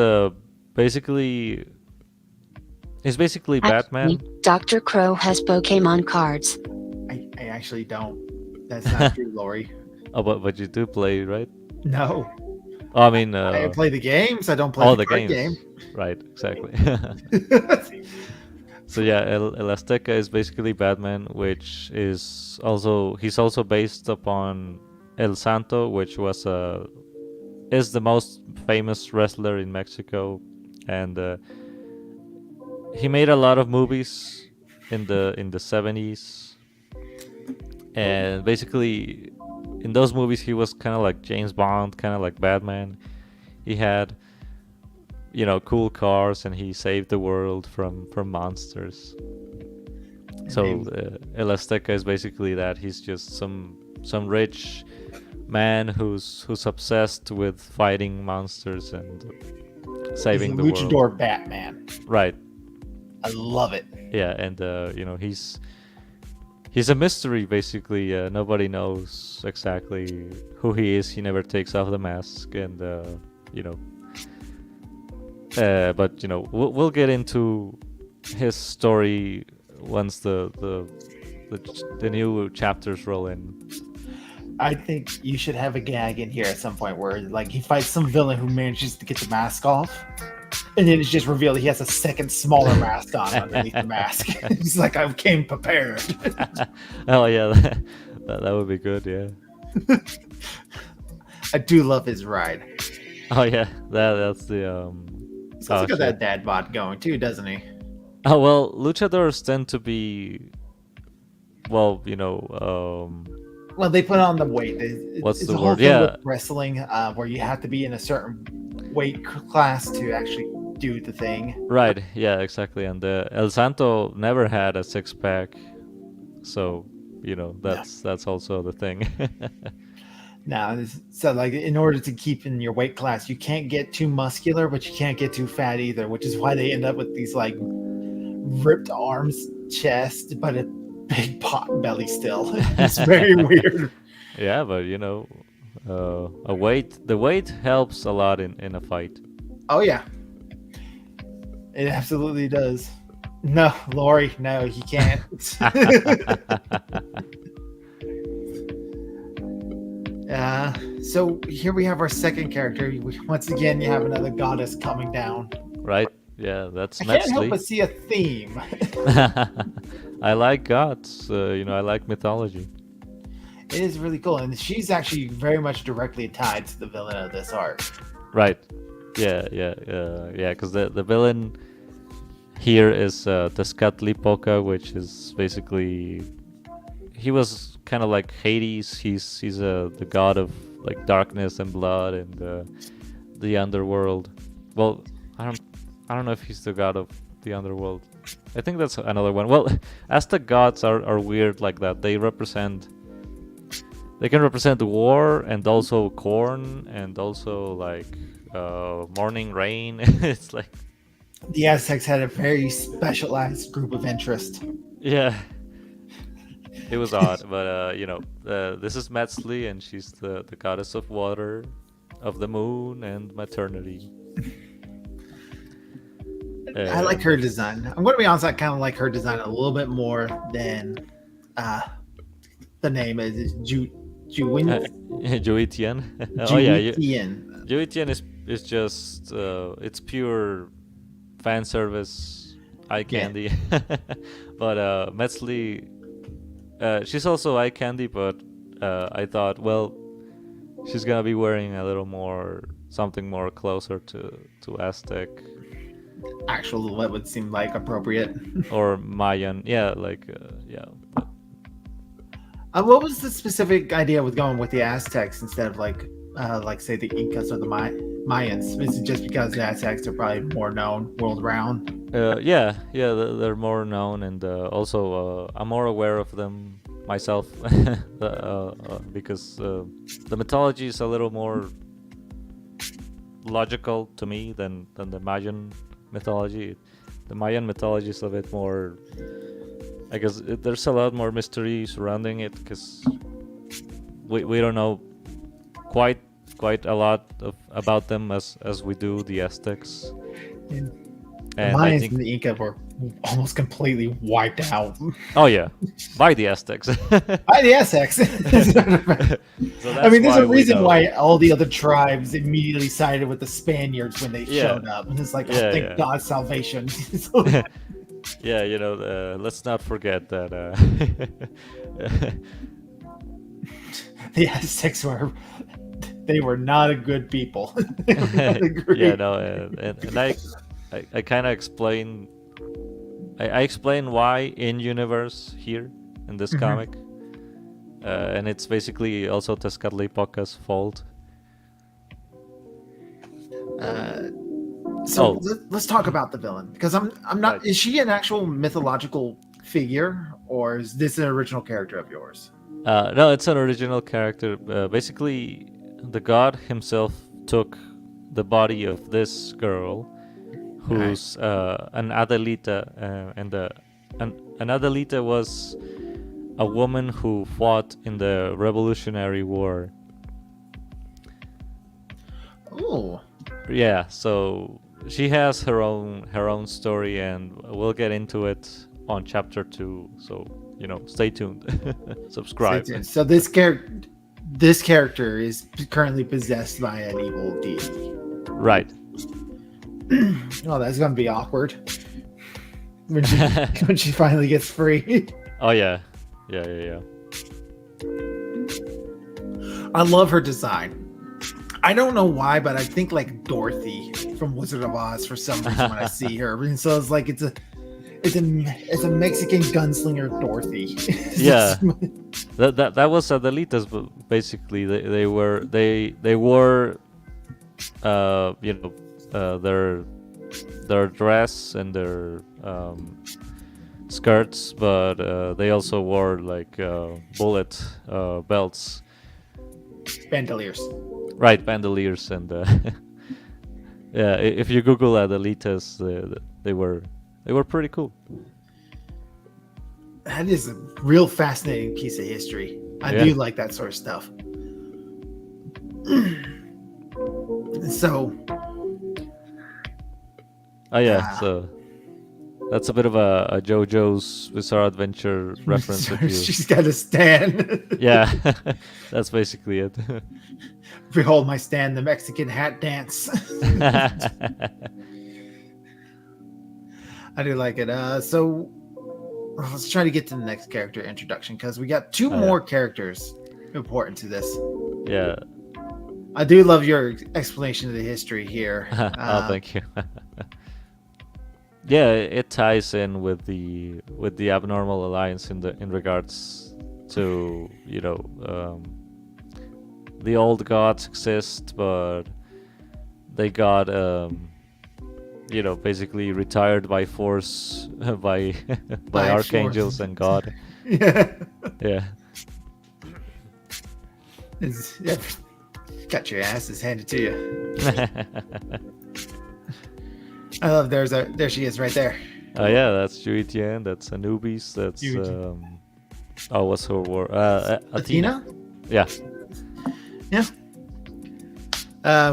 basically Batman.
Dr. Crow has Pokemon cards.
I actually don't. That's not true, Lori.
Oh, but you do play, right?
No.
Oh, I mean,
I play the games. I don't play
all
the
the
card
games.
game.
Right, exactly. So yeah, El Azteca is basically Batman, which is he's also based upon El Santo, which is the most famous wrestler in Mexico, and he made a lot of movies in the 70s, and basically in those movies he was kind of like James Bond, kind of like Batman. He had cool cars, and he saved the world from monsters. So El Azteca is basically that. He's just some rich man who's obsessed with fighting monsters and saving the
Luchador
world.
Batman.
Right.
I love it.
Yeah, and he's a mystery basically. Nobody knows exactly who he is. He never takes off the mask, and but we'll get into his story once the new chapters roll in.
I think you should have a gag in here at some point where like he fights some villain who manages to get the mask off, and then it's just revealed he has a second smaller mask on underneath the mask. He's like, I came prepared.
Oh yeah, that would be good. Yeah.
I do love his ride.
Oh yeah, that's the
He's also got that dad bod going too, doesn't he?
Oh well, luchadors tend to be, well,
Well, they put on the weight.
What's
it's
the
a whole
word?
thing
Yeah.
with wrestling, where you have to be in a certain weight class to actually do the thing.
Right. Yeah, exactly. And El Santo never had a six pack, so that's also the thing.
Now, so like in order to keep in your weight class, you can't get too muscular, but you can't get too fat either, which is why they end up with these like ripped arms, chest, but a big pot belly still. It's very weird.
Yeah, but the weight helps a lot in a fight.
Oh yeah, it absolutely does. No, Lori, no, he can't. So here we have our second character. Once again, you have another goddess coming down.
Right? Yeah, that's
I can't help
Metzli.
but see a theme.
I like gods. I like mythology.
It is really cool, and she's actually very much directly tied to the villain of this arc.
Right. Yeah. Because the villain here is Tezcatlipoca, which is basically he was kind of like Hades. He's the god of like darkness and blood and the underworld. Well, I don't know if he's the god of the underworld. I think that's another one. Well, Aztec gods are weird like that. They can represent war and also corn and also like morning rain. It's like
The Aztecs had a very specialized group of interest.
yeah, it was odd, but this is Metzli, and she's the goddess of water, of the moon, and maternity.
I like her design. I'm going to be honest, I kind of like her design a little bit more than the name is Juin.
Joitian. Oh yeah,
Juitian.
Joitian is just it's pure fan service, eye candy. But Metzli, she's also eye candy, but I thought, well, she's gonna be wearing a little more, something more closer to Aztec.
Actual, what would seem like appropriate.
Or Mayan, yeah, like yeah.
What was the specific idea with going with the Aztecs instead of like say the Incas or the Mayans? Is it just because the Aztecs are probably more known world round?
Yeah, they're more known, and also I'm more aware of them myself because the mythology is a little more logical to me than the Mayan mythology. The Mayan mythology is a bit more, I guess there's a lot more mystery surrounding it because we don't know quite a lot about them as we do the Aztecs.
And the
And
Mayans
I think,
and the Inca were almost completely wiped out
oh yeah, by the Aztecs.
by the Aztecs.
So
I mean, there's
why
a
we
reason
know.
why all the other tribes immediately sided with the Spaniards when they
Yeah.
showed up. And it's like,
Yeah,
thank
yeah.
God, salvation.
Yeah, let's not forget that
The Aztecs they were not a good people. They were not a great-
yeah, no, and I kind of explain. I explain why in universe here in this comic, and it's basically also Tezcatlipoca's fault.
So
Oh.
let's talk about the villain, because I'm not.
Right.
Is she an actual mythological figure, or is this an original character of yours?
No, it's an original character. Basically, the god himself took the body of this girl, who's an Adelita, and an Adelita was a woman who fought in the Revolutionary War.
Oh,
Yeah, so she has her own story, and we'll get into it on chapter 2. So stay tuned, subscribe.
so this character is currently possessed by an evil deity.
Right.
Oh, that's gonna be awkward when she finally gets free.
Oh yeah.
I love her design. I don't know why, but I think like Dorothy from Wizard of Oz for some reason when I see her. And so it's like it's a Mexican gunslinger Dorothy.
Yeah. That was Adelitas, but basically they wore their dress and their skirts, but they also wore like bullet belts.
Bandoliers.
Right, bandoliers, and yeah. If you Google Adelitas, they were pretty cool.
That is a real fascinating piece of history. I do like that sort of stuff. So.
Oh yeah, so that's a bit of a JoJo's Bizarre Adventure reference. If you...
She's got a stand.
Yeah, that's basically it.
Behold my stand, the Mexican hat dance. I do like it. So let's try to get to the next character introduction, because we got two more characters important to this.
Yeah.
I do love your explanation of the history here.
Oh, thank you. Yeah, it ties in with the Abnormal Alliance in regards to, the old gods exist, but they got basically retired by force by
By
archangels
force.
and God.
Yeah.
Yeah.
Yeah, got your asses handed to you. I love there she is right there.
Oh yeah, that's Jui Tian. That's Anubis. That's
Jui
what's her word? Athena. Yeah.
Yeah.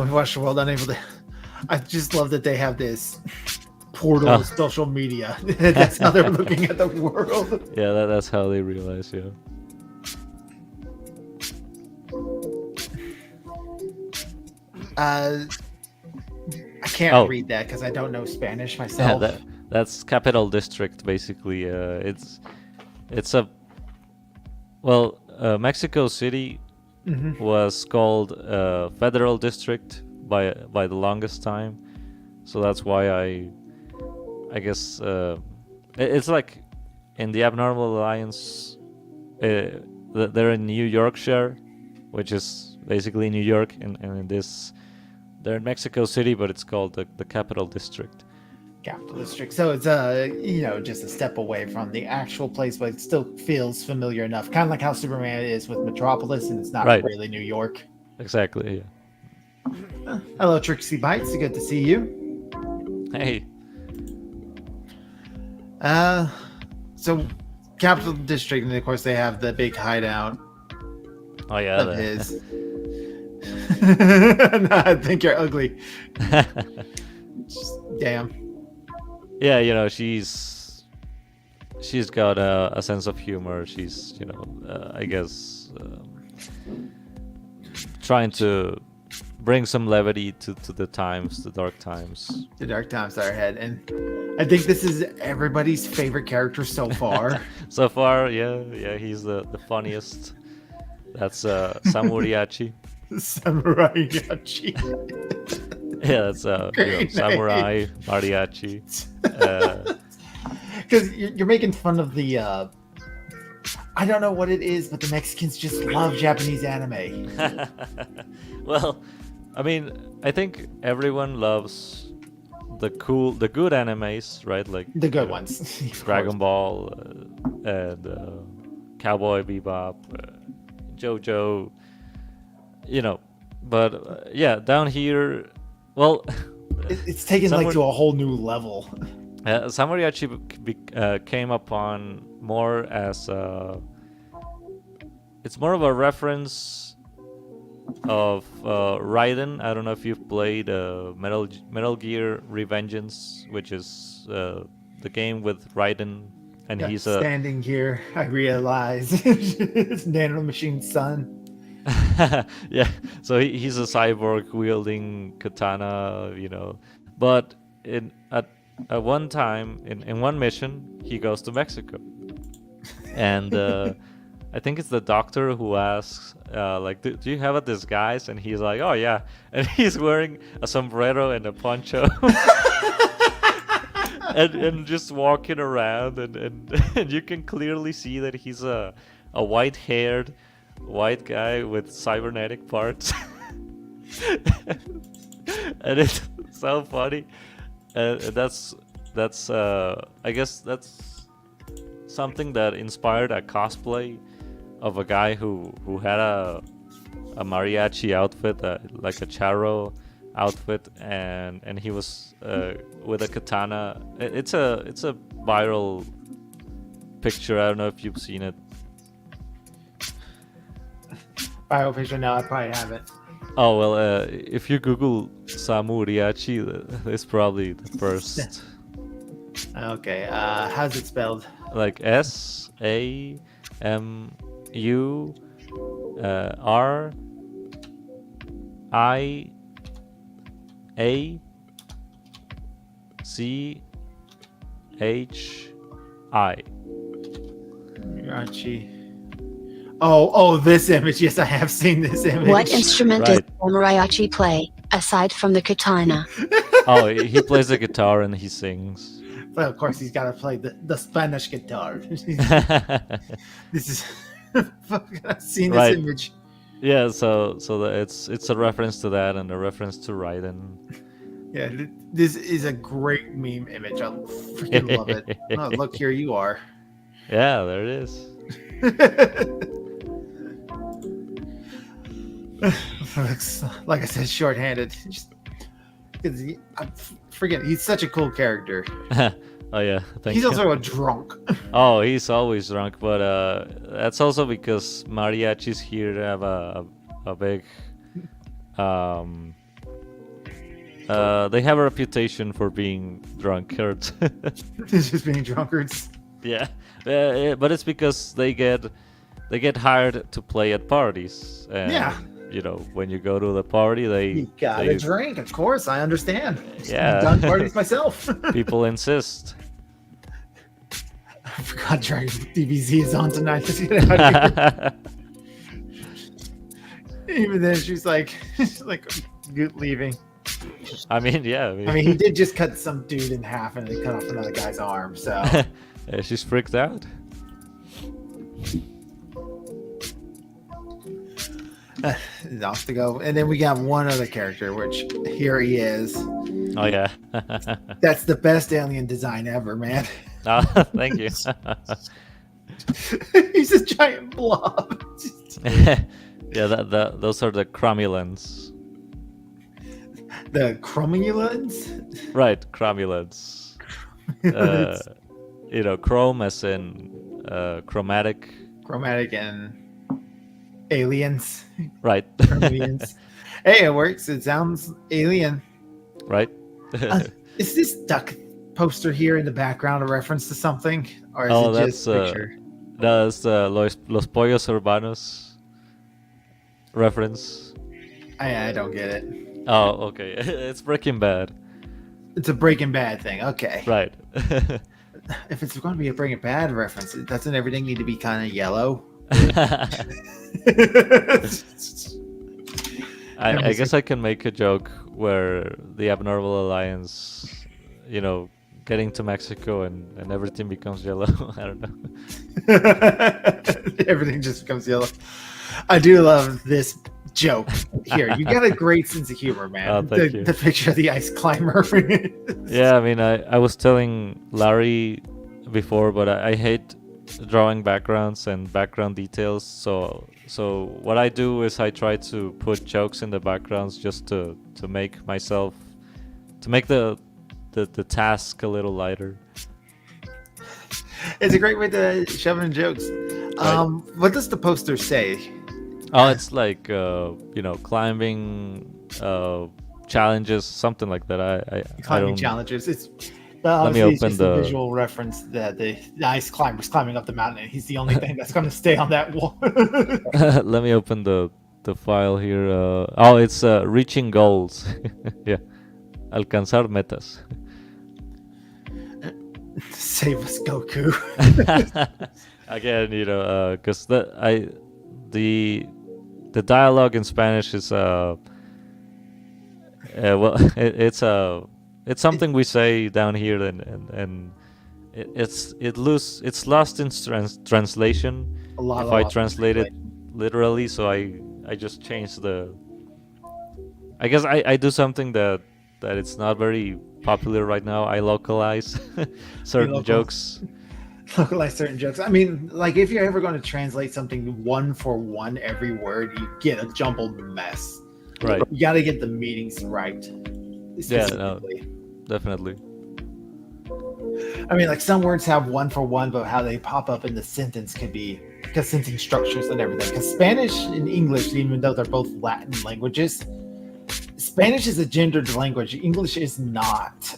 We watched the world unable to. I just love that they have this portal of social media. That's how they're looking at the world.
Yeah, that's how they realize. Yeah.
I can't read that because I don't know Spanish myself.
Yeah, that's capital district basically. It's a Mexico City was called federal district by the longest time, so that's why I guess it's like in the Abnormal Alliance. They're in New Yorkshire, which is basically New York, and in this. They're in Mexico City, but it's called the Capital District.
Capital District. So it's just a step away from the actual place, but it still feels familiar enough. Kind of like how Superman is with Metropolis, and it's not really New York.
Exactly. Yeah.
Hello, Trixie Bites. Good to see you.
Hey.
So Capital District, and of course they have the big hideout.
Oh yeah.
Of his. No, I think you're ugly. Damn.
Yeah, she's got a sense of humor. She's, I guess, trying to bring some levity to the times, the dark times.
The dark times are ahead, and I think this is everybody's favorite character so far.
So far, yeah, he's the funniest. That's Samuriachi.
Samuriachi.
Yeah, that's samurai mariachi.
Because you're making fun of the. I don't know what it is, but the Mexicans just love Japanese anime.
Well, I mean, I think everyone loves the good animes, right? Like
the good ones.
Dragon Ball and Cowboy Bebop, JoJo. But yeah, down here, well,
it's taken to a whole new level.
Samuriachi came upon more as it's more of a reference of Raiden. I don't know if you've played Metal Gear Revengeance, which is the game with Raiden, and he's
standing here. I realize it's Nano Machine's son.
Yeah, so he's a cyborg wielding katana, but at one time in one mission he goes to Mexico, and I think it's the doctor who asks do you have a disguise, and he's like, oh yeah, and he's wearing a sombrero and a poncho and just walking around, and you can clearly see that he's a white-haired white guy with cybernetic parts. And it's so funny. That's I guess that's something that inspired a cosplay of a guy who had a mariachi outfit, like a charro outfit, and he was with a katana. It's a viral picture. I don't know if you've seen it.
Viral picture? No, I probably haven't.
Oh well, if you Google Samuriachi, it's probably the first.
Okay, how's it spelled?
Like SAMURAIACHI.
Mirachi. Oh, this image. Yes, I have seen this image.
What instrument does Samuriachi play, aside from the katana?
Oh, he plays the guitar and he sings.
Well, of course, he's got to play the Spanish guitar. This is I've seen
Right.
this image.
Yeah, so it's a reference to that and a reference to Raiden.
Yeah, this is a great meme image. I freaking love it. Oh, look, here you are.
Yeah, there it is.
Looks, like I said, shorthanded. Just, I'm freaking, he's such a cool character.
Oh yeah, thank
He's
you.
also a drunk.
Oh, he's always drunk, but that's also because mariachis here have a big they have a reputation for being drunkards.
He's just being drunkards.
Yeah, but it's because they get hired to play at parties. And,
Yeah.
you know, when you go to the party,
You gotta drink, of course. I understand.
Yeah.
I've done parties myself.
people insist.
I forgot Dragon DBZ is on tonight. Let's get out of here. Even then, she's like good leaving.
I mean, yeah.
I mean, he did just cut some dude in half and then cut off another guy's arm. So
Yeah, she's freaked out.
off to go. And then we got one other character, which here he is.
Oh yeah.
That's the best alien design ever, man.
Oh, thank you.
He's a giant blob.
Yeah, those are the cromulents.
The cromulents?
Right, cromulents. You know, chrome as in chromatic.
Chromatic and aliens.
Right.
Aliens. Hey, it works. It sounds alien.
Right.
Is this duck poster here in the background a reference to something? Or is
Oh,
it just a
that's,
picture?
That's Los Pollos Urbanos reference.
I don't get it.
Oh, okay. It's Breaking Bad.
It's a Breaking Bad thing. Okay.
Right.
If it's going to be a Breaking Bad reference, doesn't everything need to be kind of yellow?
I guess I can make a joke where the Abnormal Alliance, you know, getting to Mexico and everything becomes yellow. I don't know.
Everything just becomes yellow. I do love this joke here. You got a great sense of humor, man.
Oh, thank you.
The picture of the ice climber.
Yeah, I mean, I was telling Larry before, but I hate drawing backgrounds and background details. So what I do is I try to put jokes in the backgrounds just to make myself make the task a little lighter.
It's a great way to shove in jokes. What does the poster say?
Oh, it's like you know, climbing challenges, something like that. I
Climbing
don't.
challenges. It's
Let me
obviously it's
open
just a
the-
visual reference that the ice climber's climbing up the mountain, and he's the only thing that's going to stay on that wall.
Let me open the file here. Oh, it's reaching goals. Yeah, alcanzar metas.
Save us, Goku.
Again, you know, because the dialogue in Spanish is well, it's something we say down here, and it's lost in translation. If I translate it literally, so I just changed the. I guess I do something that it's not very popular right now. I localize certain jokes.
Localize certain jokes. I mean, like if you're ever going to translate something one for one every word, you get a jumbled mess.
Right.
You got to get the meanings right.
Yeah, no, definitely.
I mean, like some words have one for one, but how they pop up in the sentence could be because sentence structures and everything. Because Spanish and English, even though they're both Latin languages, Spanish is a gendered language. English is not.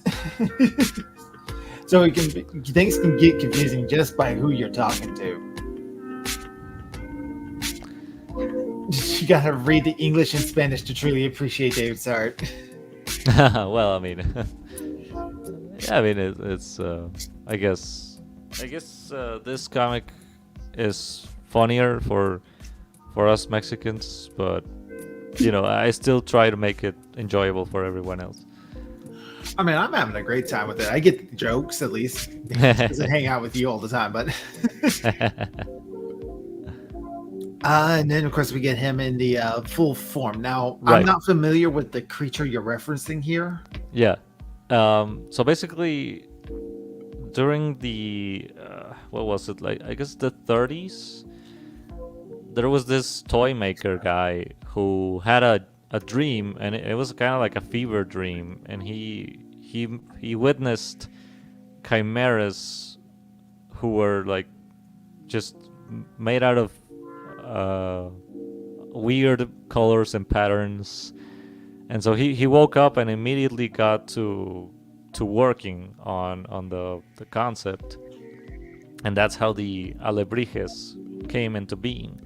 So things can get confusing just by who you're talking to. You gotta read the English and Spanish to truly appreciate David's art.
Well, I mean, yeah, I mean it's I guess this comic is funnier for us Mexicans, but you know, I still try to make it enjoyable for everyone else.
I mean, I'm having a great time with it. I get the jokes at least. It doesn't hang out with you all the time, but And then, of course, we get him in the full form. Now, I'm
Right.
not familiar with the creature you're referencing here.
Yeah. So basically, during the what was it, like? I guess the 30s. There was this toy maker guy who had a dream, and it was kind of like a fever dream, and he witnessed chimeras who were like just made out of weird colors and patterns. And so he woke up and immediately got to working on the concept, and that's how the alebrijes came into being.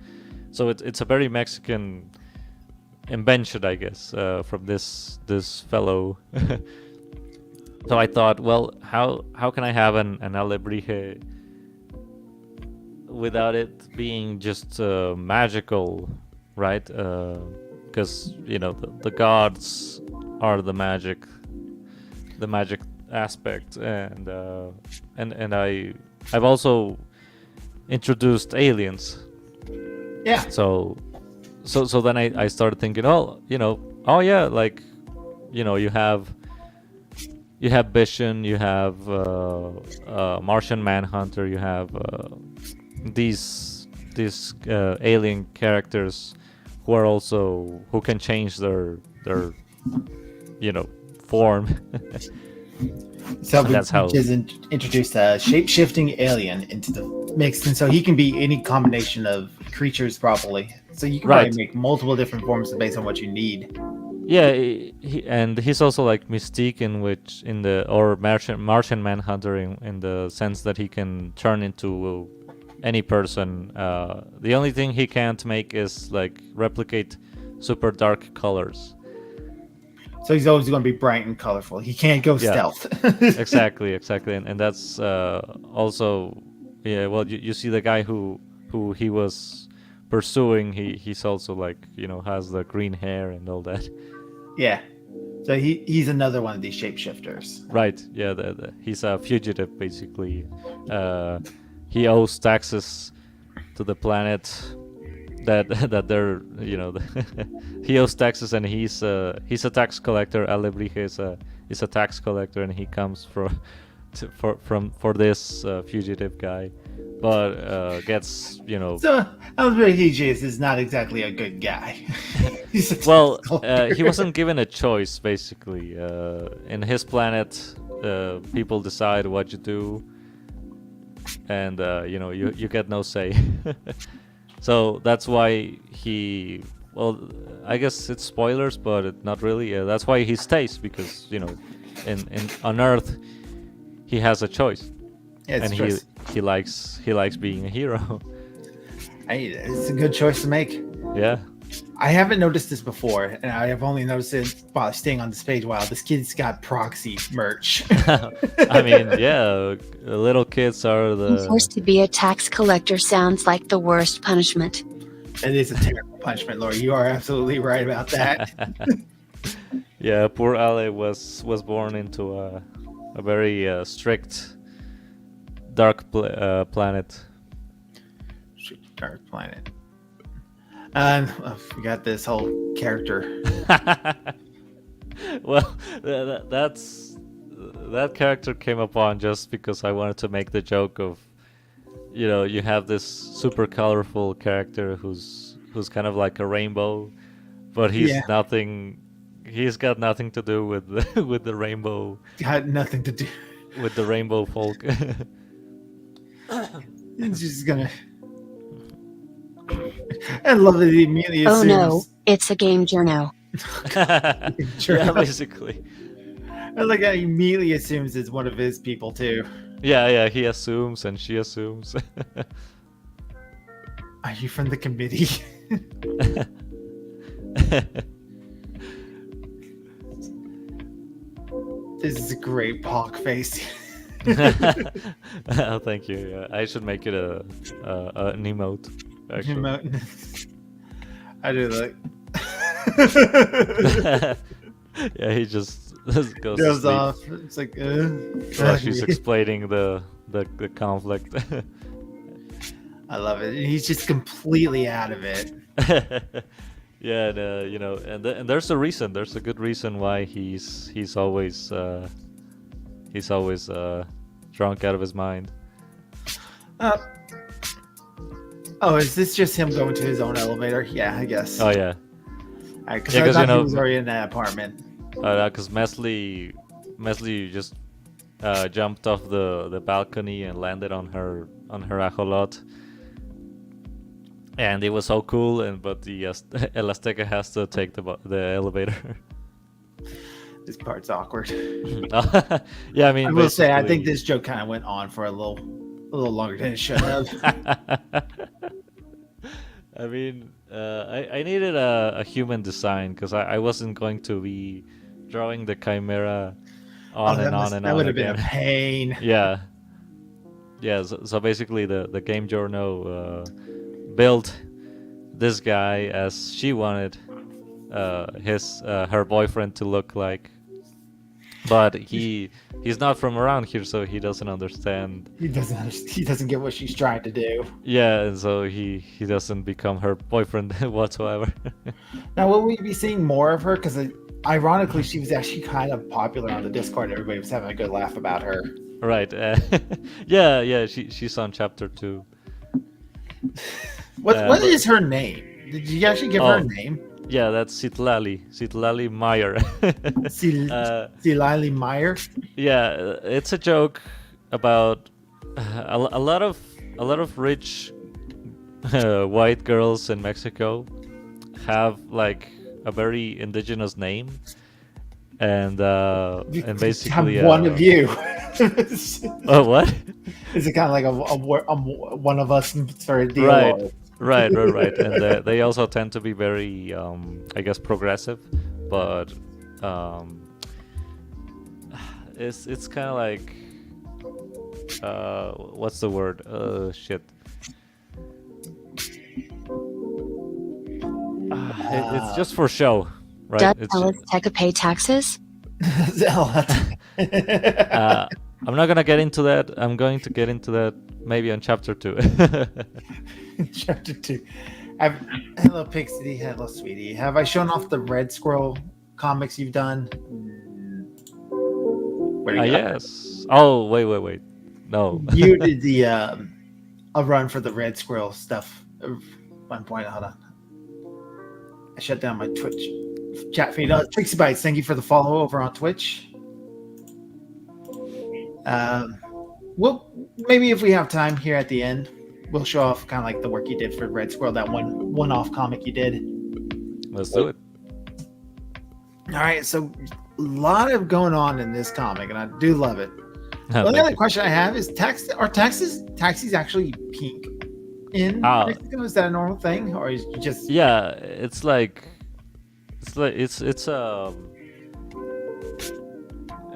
So it's a very Mexican invention, I guess, from this fellow. So I thought, well, how can I have an alebrije without it being just magical, right? Because the gods are the magic aspect, and I've also introduced aliens.
Yeah.
So then I started thinking, oh yeah, like you have Vision, you have Martian Manhunter, you have these alien characters who can change their form.
So
that's how
just introduced a shape-shifting alien into the mix, and so he can be any combination of creatures, probably. So you can
Right.
probably make multiple different forms based on what you need.
Yeah, and he's also like Mystique or Martian Manhunter in the sense that he can turn into any person. The only thing he can't make is like replicate super dark colors.
So he's always going to be bright and colorful. He can't go stealth.
Exactly, and that's also, yeah. Well, you see the guy who he was pursuing. He's also like has the green hair and all that.
Yeah. So he's another one of these shapeshifters.
Right. Yeah. He's a fugitive basically. He owes taxes to the planet that they're he owes taxes, and he's a tax collector. Alebrije is a tax collector, and he comes for this fugitive guy, but gets
So Alebrije is not exactly a good guy.
Well, he wasn't given a choice basically. In his planet, people decide what you do, and you get no say. So that's why I guess it's spoilers, but not really. That's why he stays, because on Earth he has a choice, and he likes being a hero.
It's a good choice to make.
Yeah.
I haven't noticed this before, and I have only noticed it while staying on this page. Wow, this kid's got proxy merch.
I mean, yeah, little kids are
Being forced to be a tax collector sounds like the worst punishment.
It is a terrible punishment, Laura. You are absolutely right about that.
Yeah, poor Ale was born into a very strict dark planet.
Dark planet. I forgot this whole character.
Well, that character came upon just because I wanted to make the joke of, you have this super colorful character who's kind of like a rainbow, but he's nothing. He's got nothing to do with the rainbow.
Got nothing to do
with the rainbow folk.
It's just gonna. I love that he immediately assumes.
Oh no, it's a game journo.
Yeah, basically.
I like how he immediately assumes it's one of his people too.
Yeah, he assumes and she assumes.
Are you from the committee? This is a great Pog face.
Oh, thank you. Yeah, I should make it an emote. Actually.
I do like.
Yeah, he just
goes off. It's like.
While she's explaining the conflict.
I love it. He's just completely out of it.
Yeah, and, and there's a reason. There's a good reason why he's always drunk out of his mind.
Uh, oh, is this just him going to his own elevator? Yeah, I guess.
Oh yeah.
Because I thought he was already in that apartment.
Because Mesli just jumped off the balcony and landed on her ajolot, and it was so cool. But the El Azteca has to take the elevator.
This part's awkward.
Yeah, I mean,
I will say I think this joke kind of went on for a little longer than it should have.
I mean, I needed a human design because I wasn't going to be drawing the chimera on and on.
That would have been a pain.
Yeah. So basically, the game journal built this guy as she wanted her boyfriend to look like, but he's not from around here, so he doesn't understand. He
doesn't get what she's trying to do.
Yeah, and so he doesn't become her boyfriend whatsoever.
Now, will we be seeing more of her? Because ironically, she was actually kind of popular on the Discord. Everybody was having a good laugh about her.
Right. Yeah. She's on chapter 2.
What is her name? Did you actually give her a name?
Yeah, that's Citlali Meyer.
Citlali Meyer.
Yeah, it's a joke about a lot of rich white girls in Mexico have like a very indigenous name, and basically
one of you.
Oh, what?
Is it kind of like a one of us sort of deal?
Right. And they also tend to be very, I guess, progressive, but it's kind of like, what's the word? Shit. It's just for show, right?
Does Aztec pay taxes?
I'm not gonna get into that. I'm going to get into that maybe on chapter 2.
Chapter 2. Hello, Pixie. Hello, sweetie. Have I shown off the Red Squirrel comics you've done?
Yes. Oh, wait. No.
You did the a run for the Red Squirrel stuff. One point. Hold on. I shut down my Twitch chat feed. Trixie Bites, thank you for the follow over on Twitch. Well, maybe if we have time here at the end, we'll show off kind of like the work you did for Red Squirrel, that one-off comic you did.
Let's do it.
All right, so a lot of going on in this comic, and I do love it. The only other question I have is: are taxis actually pink in Mexico? Is that a normal thing, or is it just?
Yeah,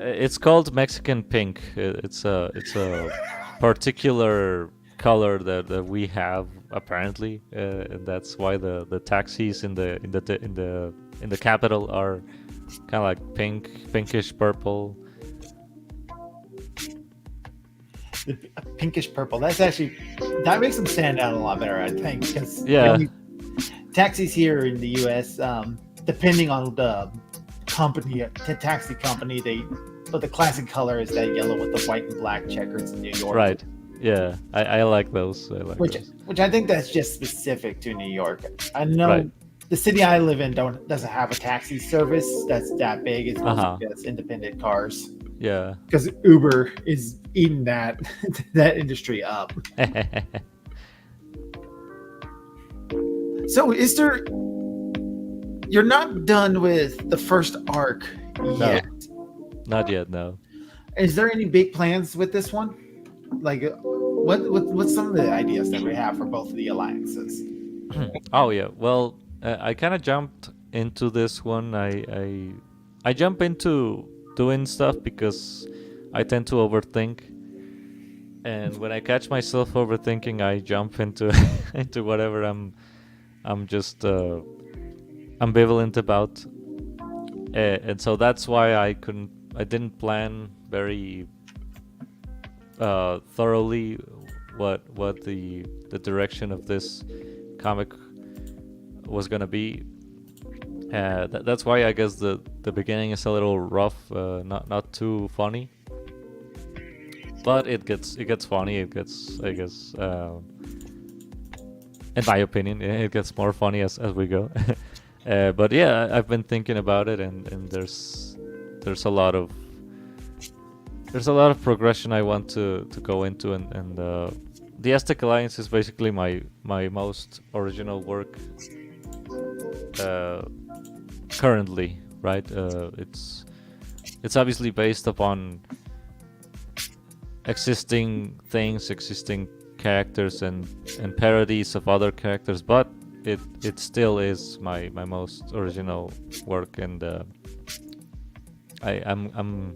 it's called Mexican pink. It's a particular color that we have apparently, and that's why the taxis in the capital are kind of like pinkish purple.
The pinkish purple. That makes them stand out a lot better, I think, because taxis here in the U.S. Depending on the company, the taxi company, but the classic color is that yellow with the white and black checkers in New York.
Right. Yeah, I like those.
Which I think that's just specific to New York. I know the city I live in doesn't have a taxi service that's that big. It's mostly just independent cars.
Yeah.
Because Uber is eating that industry up. So you're not done with the first arc yet?
No, not yet, no.
Is there any big plans with this one? Like, what's some of the ideas that we have for both of the alliances?
Oh yeah, well, I kind of jumped into this one. I jump into doing stuff because I tend to overthink, and when I catch myself overthinking, I jump into into whatever I'm just ambivalent about, and so that's why I didn't plan very thoroughly what the direction of this comic was gonna be. That's why I guess the beginning is a little rough, not too funny, but it gets funny. It gets, I guess, in my opinion, it gets more funny as we go. But yeah, I've been thinking about it, and there's a lot of progression I want to go into, and the Aztec Alliance is basically my most original work currently, right? It's obviously based upon existing things, existing characters, and parodies of other characters, but it still is my most original work, and I'm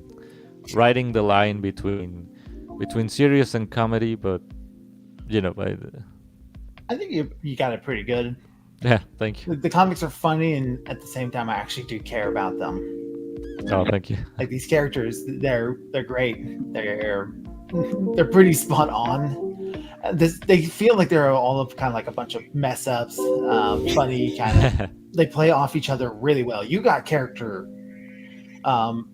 riding the line between serious and comedy, but
I think you got it pretty good.
Yeah, thank you.
The comics are funny, and at the same time, I actually do care about them.
Oh, thank you.
Like these characters, they're great. They're pretty spot on. They feel like they're all kind of like a bunch of mess ups, funny kind of. They play off each other really well. You got character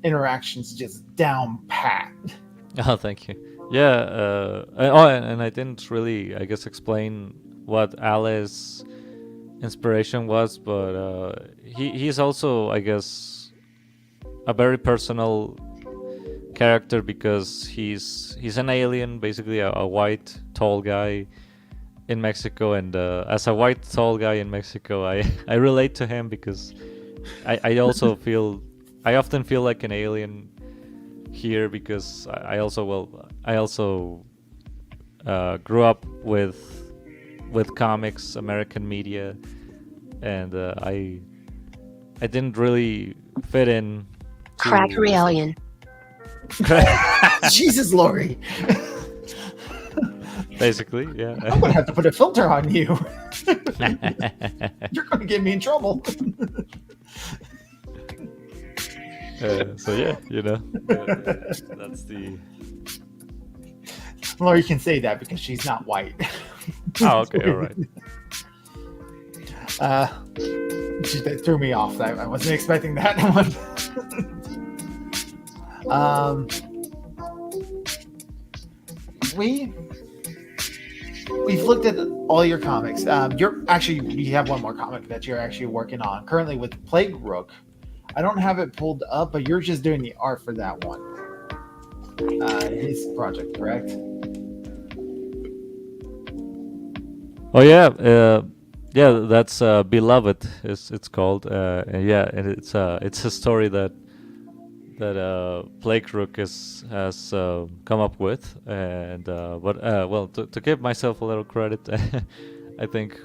interactions just down pat.
Oh, thank you. Yeah. And I didn't really, I guess, explain what Alice's inspiration was, but he's also, I guess, a very personal character because he's an alien, basically a white tall guy in Mexico, and as a white tall guy in Mexico, I relate to him because I also often feel like an alien here because I also grew up with comics, American media, and I didn't really fit in.
Cracker alien.
Jesus, Lori.
Basically, yeah.
I'm gonna have to put a filter on you. You're gonna get me in trouble.
So yeah, that's the.
Lori can say that because she's not white.
Oh, okay, all right.
That threw me off. I wasn't expecting that one. We've looked at all your comics. You have one more comic that you're actually working on currently with Plague Rook. I don't have it pulled up, but you're just doing the art for that one. His project, correct?
Oh yeah, that's Beloved. It's called. And it's a story that Plague Rook has come up with, and to give myself a little credit, I think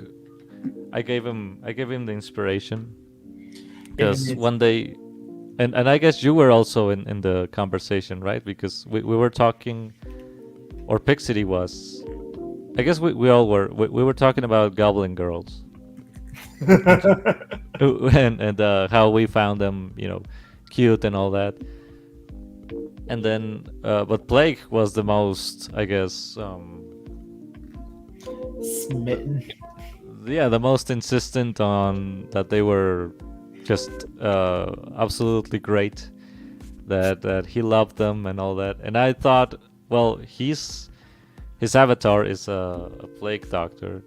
I gave him the inspiration because one day, and I guess you were also in the conversation, right? Because we were talking, or Pixity was. I guess we all were. We were talking about Goblin Girls, and how we found them, cute and all that. And then, but Plague was the most, I guess,
smitten.
Yeah, the most insistent on that they were just absolutely great. That he loved them and all that. And I thought, well, his avatar is a plague doctor,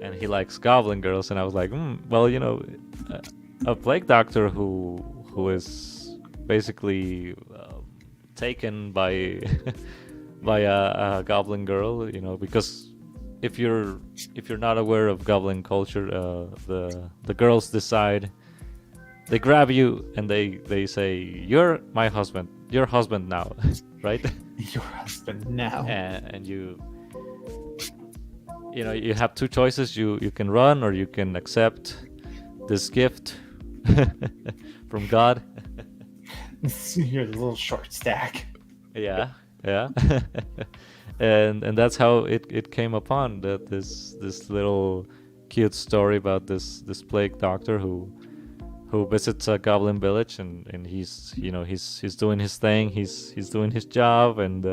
and he likes Goblin Girls. And I was like, a plague doctor who is basically taken by a goblin girl, because if you're not aware of goblin culture, the girls decide, they grab you and they say, "You're my husband. Your husband now," right?
Your husband now.
And you have two choices. You can run, or you can accept this gift from God.
You're a little short stack.
Yeah. and that's how it came upon that this little cute story about this plague doctor who visits a goblin village, and he's doing his thing, he's doing his job, and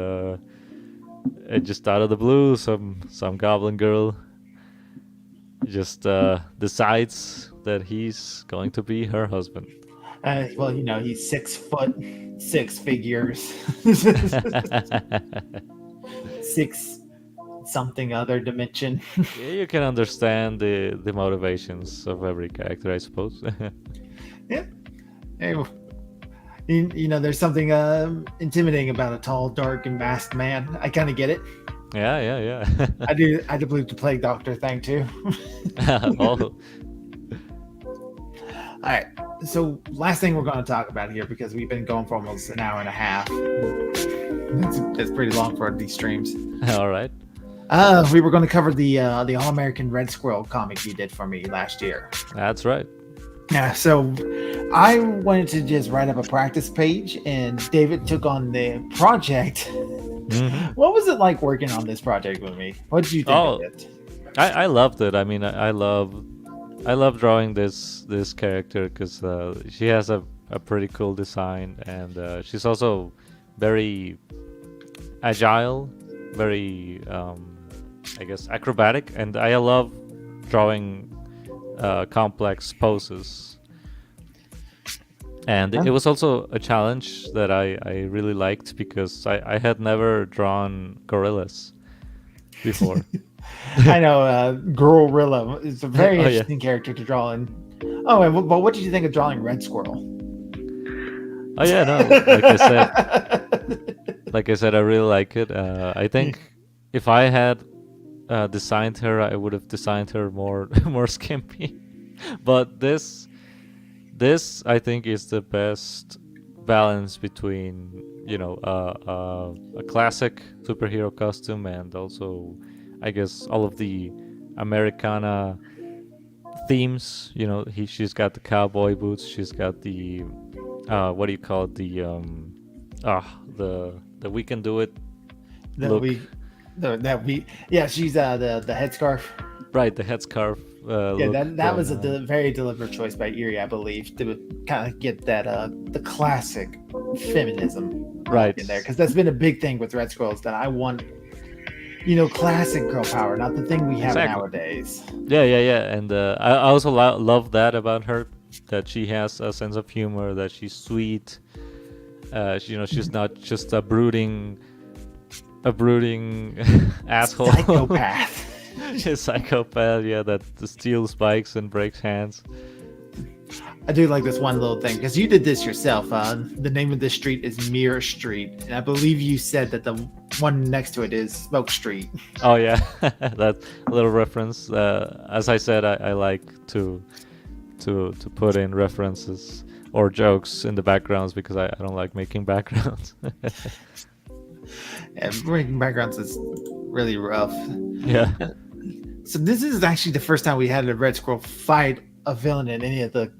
just out of the blue, some goblin girl just decides that he's going to be her husband.
Well, he's 6 foot, 6 figures, 6 something other dimension.
Yeah, you can understand the motivations of every character, I suppose.
Yeah. Hey, there's something intimidating about a tall, dark, and masked man. I kind of get it.
Yeah.
I do believe the plague doctor thing too.
Oh,
All right. So last thing we're going to talk about here, because we've been going for almost an hour and a half. That's pretty long for these streams.
all right.
We were going to cover the All-American Red Squirrel comic you did for me last year.
That's right.
Yeah, so I wanted to just write up a practice page, and David took on the project.
Mhm.
What was it like working on this project with me? What did you think of it?
I loved it. I mean, I love drawing this character because she has a pretty cool design, and she's also very agile, very I guess acrobatic, and I love drawing complex poses. And it was also a challenge that I really liked because I had never drawn gorillas before.
I know, Gorilla is a very
Oh, yeah.
interesting character to draw. But what did you think of drawing Red Squirrel?
Oh yeah, no, like I said, I really like it. I think if I had designed her, I would have designed her more more skimpy. But this I think is the best balance between a classic superhero costume and also I guess all of the Americana themes. She's got the cowboy boots. She's got the what do you call it? The we can do it. Look.
She's the headscarf.
Right, the headscarf.
That was a very deliberate choice by Erie, I believe, to kind of get that the classic feminism
right
in there, because that's been a big thing with Red Squirrels, that I want classic girl power, not the thing we have nowadays.
Yeah, and I also love that about her, that she has a sense of humor, that she's sweet. She's not just a brooding asshole.
Psychopath.
She's a psychopath, yeah, that steals bikes and breaks hands.
I do like this one little thing, because you did this yourself. The name of this street is Mirror Street, and I believe you said that the one next to it is Smoke Street.
Oh yeah, that's a little reference. As I said, I like to put in references or jokes in the backgrounds because I don't like making backgrounds.
Yeah, making backgrounds is really rough.
Yeah.
So this is actually the first time we had a Red Squirrel fight a villain in any of the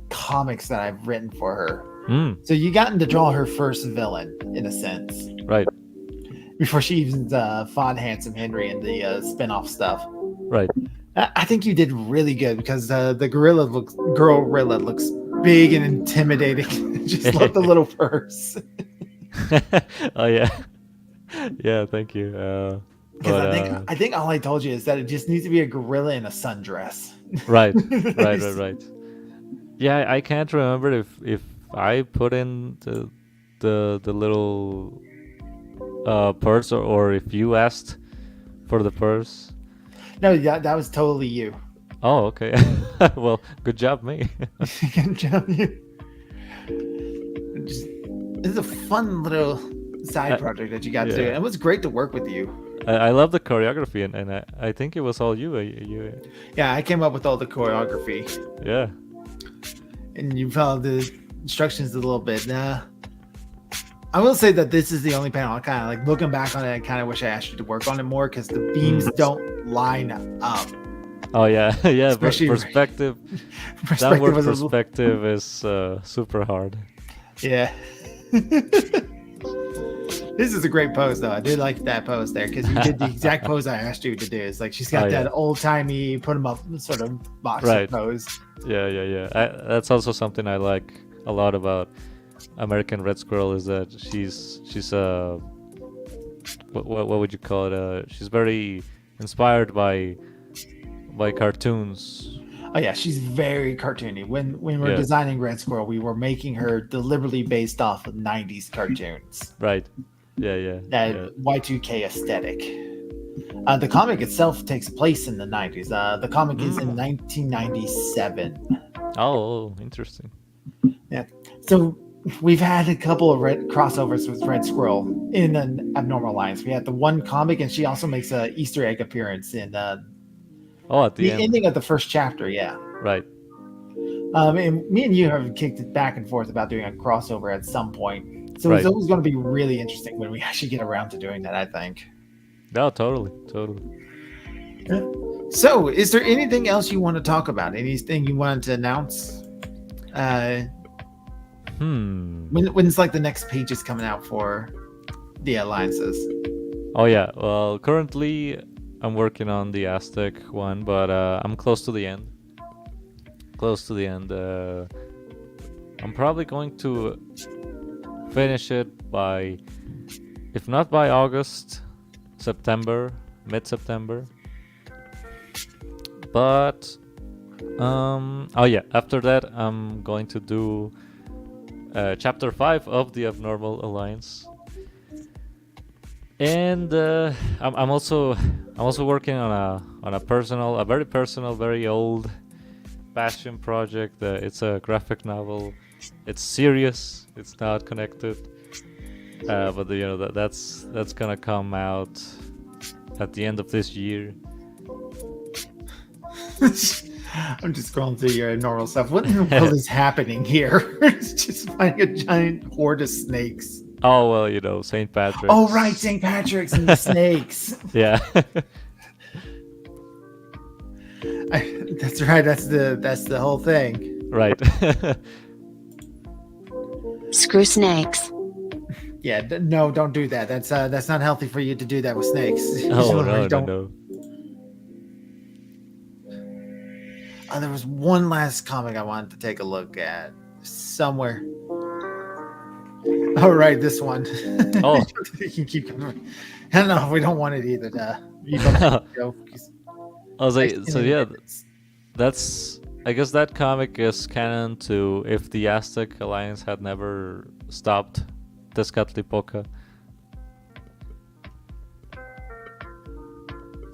comics that I've written for her. So you gotten to draw her first villain, in a sense.
Right.
Before she even fought Handsome Henry and the spin-off stuff.
Right.
I think you did really good, because the gorilla looks big and intimidating. Just love the little purse.
Oh yeah. Yeah, thank you.
Because I think all I told you is that it just needs to be a gorilla in a sundress.
Right. Yeah, I can't remember if I put in the little purse or if you asked for the purse.
No, that was totally you.
Oh, okay. Well, good job, me.
Good job, you. This is a fun little side project that you got to do. It was great to work with you.
I love the choreography, and I think it was all you.
Yeah, I came up with all the choreography.
Yeah.
And you followed the instructions a little bit. Nah. I will say that this is the only panel I kind of like looking back on it. I kind of wish I asked you to work on it more, because the beams don't line up.
Oh yeah, yeah.
Especially
perspective. Downward perspective is super hard.
Yeah. This is a great pose, though. I did like that pose there, because you did the exact pose I asked you to do. It's like she's got that old timey put them up sort of boxer pose.
Yeah. That's also something I like a lot about American Red Squirrel, is that she's what would you call it? She's very inspired by cartoons.
Oh yeah, she's very cartoony. When we're
Yeah.
designing Red Squirrel, we were making her deliberately based off of 90s cartoons.
Right. Yeah.
That
yeah.
Y2K aesthetic. The comic itself takes place in the 90s. The comic is in 1997.
Oh, interesting.
Yeah. So we've had a couple of crossovers with Red Squirrel in an Abnormal Alliance. We had the one comic, and she also makes a Easter egg appearance in
Oh, at the
the
end.
ending of the first chapter. Yeah.
Right.
And me and you have kicked it back and forth about doing a crossover at some point. So
Right.
it's always going to be really interesting when we actually get around to doing that, I think.
No, totally.
So, is there anything else you want to talk about? Anything you wanted to announce? When's like the next page is coming out for the alliances?
Oh yeah. Well, currently I'm working on the Aztec one, but I'm close to the end. I'm probably going to finish it by, if not by August, September, mid-September. But oh yeah, after that I'm going to do chapter 5 of the Abnormal Alliance. And I'm also working on a very personal, very old passion project. It's a graphic novel. It's serious. It's not connected. But that's gonna come out at the end of this year.
I'm just scrolling through your normal stuff. What in the world is happening here? It's just finding a giant horde of snakes.
Oh well, St. Patrick's.
Oh right, St. Patrick's and the snakes.
Yeah.
That's right. That's the whole thing.
Right.
Screw snakes.
Yeah. No, don't do that. That's not healthy for you to do that with snakes.
Oh
Don't.
no.
There was one last comic I wanted to take a look at somewhere. Oh, right, this one.
Oh.
You can keep going. I don't know. We don't want it either. You don't go.
I was like, so yeah, that's. I guess that comic is canon to if the Aztec Alliance had never stopped Tezcatlipoca.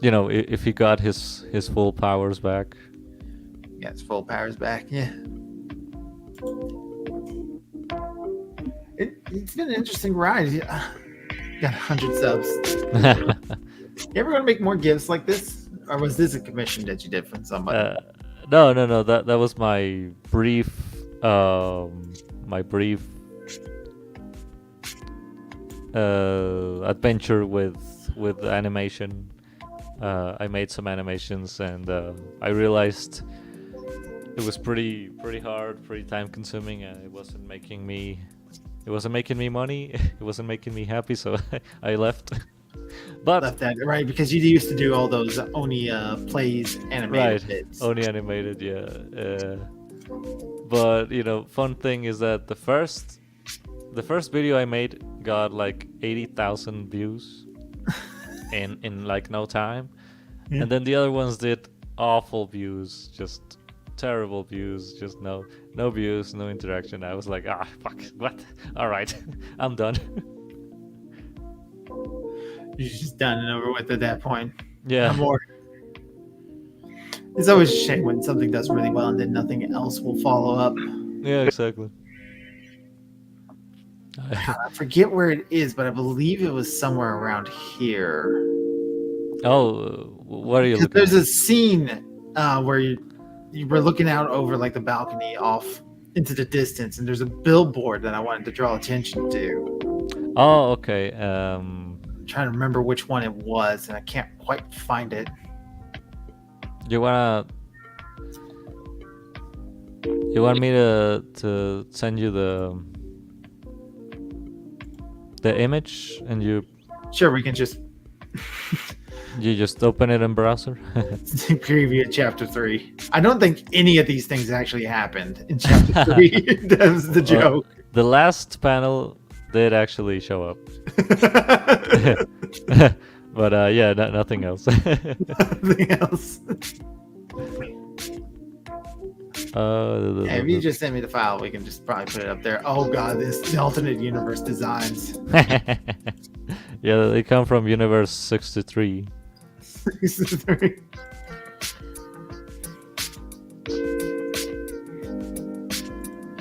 If he got his full powers back.
Yeah, his full powers back. Yeah. It's been an interesting ride. Got 100 subs. You ever going to make more gifts like this? Or was this a commission that you did from somebody?
No. That was my brief adventure with animation. I made some animations, and I realized it was pretty hard, pretty time consuming, and it wasn't making me money. It wasn't making me happy, so I left. But
Left that right because you used to do all those Oni plays animated bits.
Only animated, yeah. But fun thing is that the first video I made got like 80,000 views in like no time, and then the other ones did awful views, just terrible views, just no views, no interaction. I was like, fuck, what? All right, I'm done.
You're just done and over with at that point.
Yeah.
No more. It's always a shame when something does really well and then nothing else will follow up.
Yeah, exactly.
I forget where it is, but I believe it was somewhere around here.
Oh, what are you looking
There's
at?
a scene where you were looking out over like the balcony off into the distance, and there's a billboard that I wanted to draw attention to.
Oh, okay.
I'm trying to remember which one it was, and I can't quite find it.
You want me to send you the image, and you
Sure, we can just
just open it in browser?
preview chapter 3. I don't think any of these things actually happened in chapter 3. That was the joke.
The last panel did actually show up. But yeah, nothing else.
Nothing else. If you
Yeah,
just send me the file, we can just probably put it up there. Oh god, the alternate universe designs.
they come from Universe 63.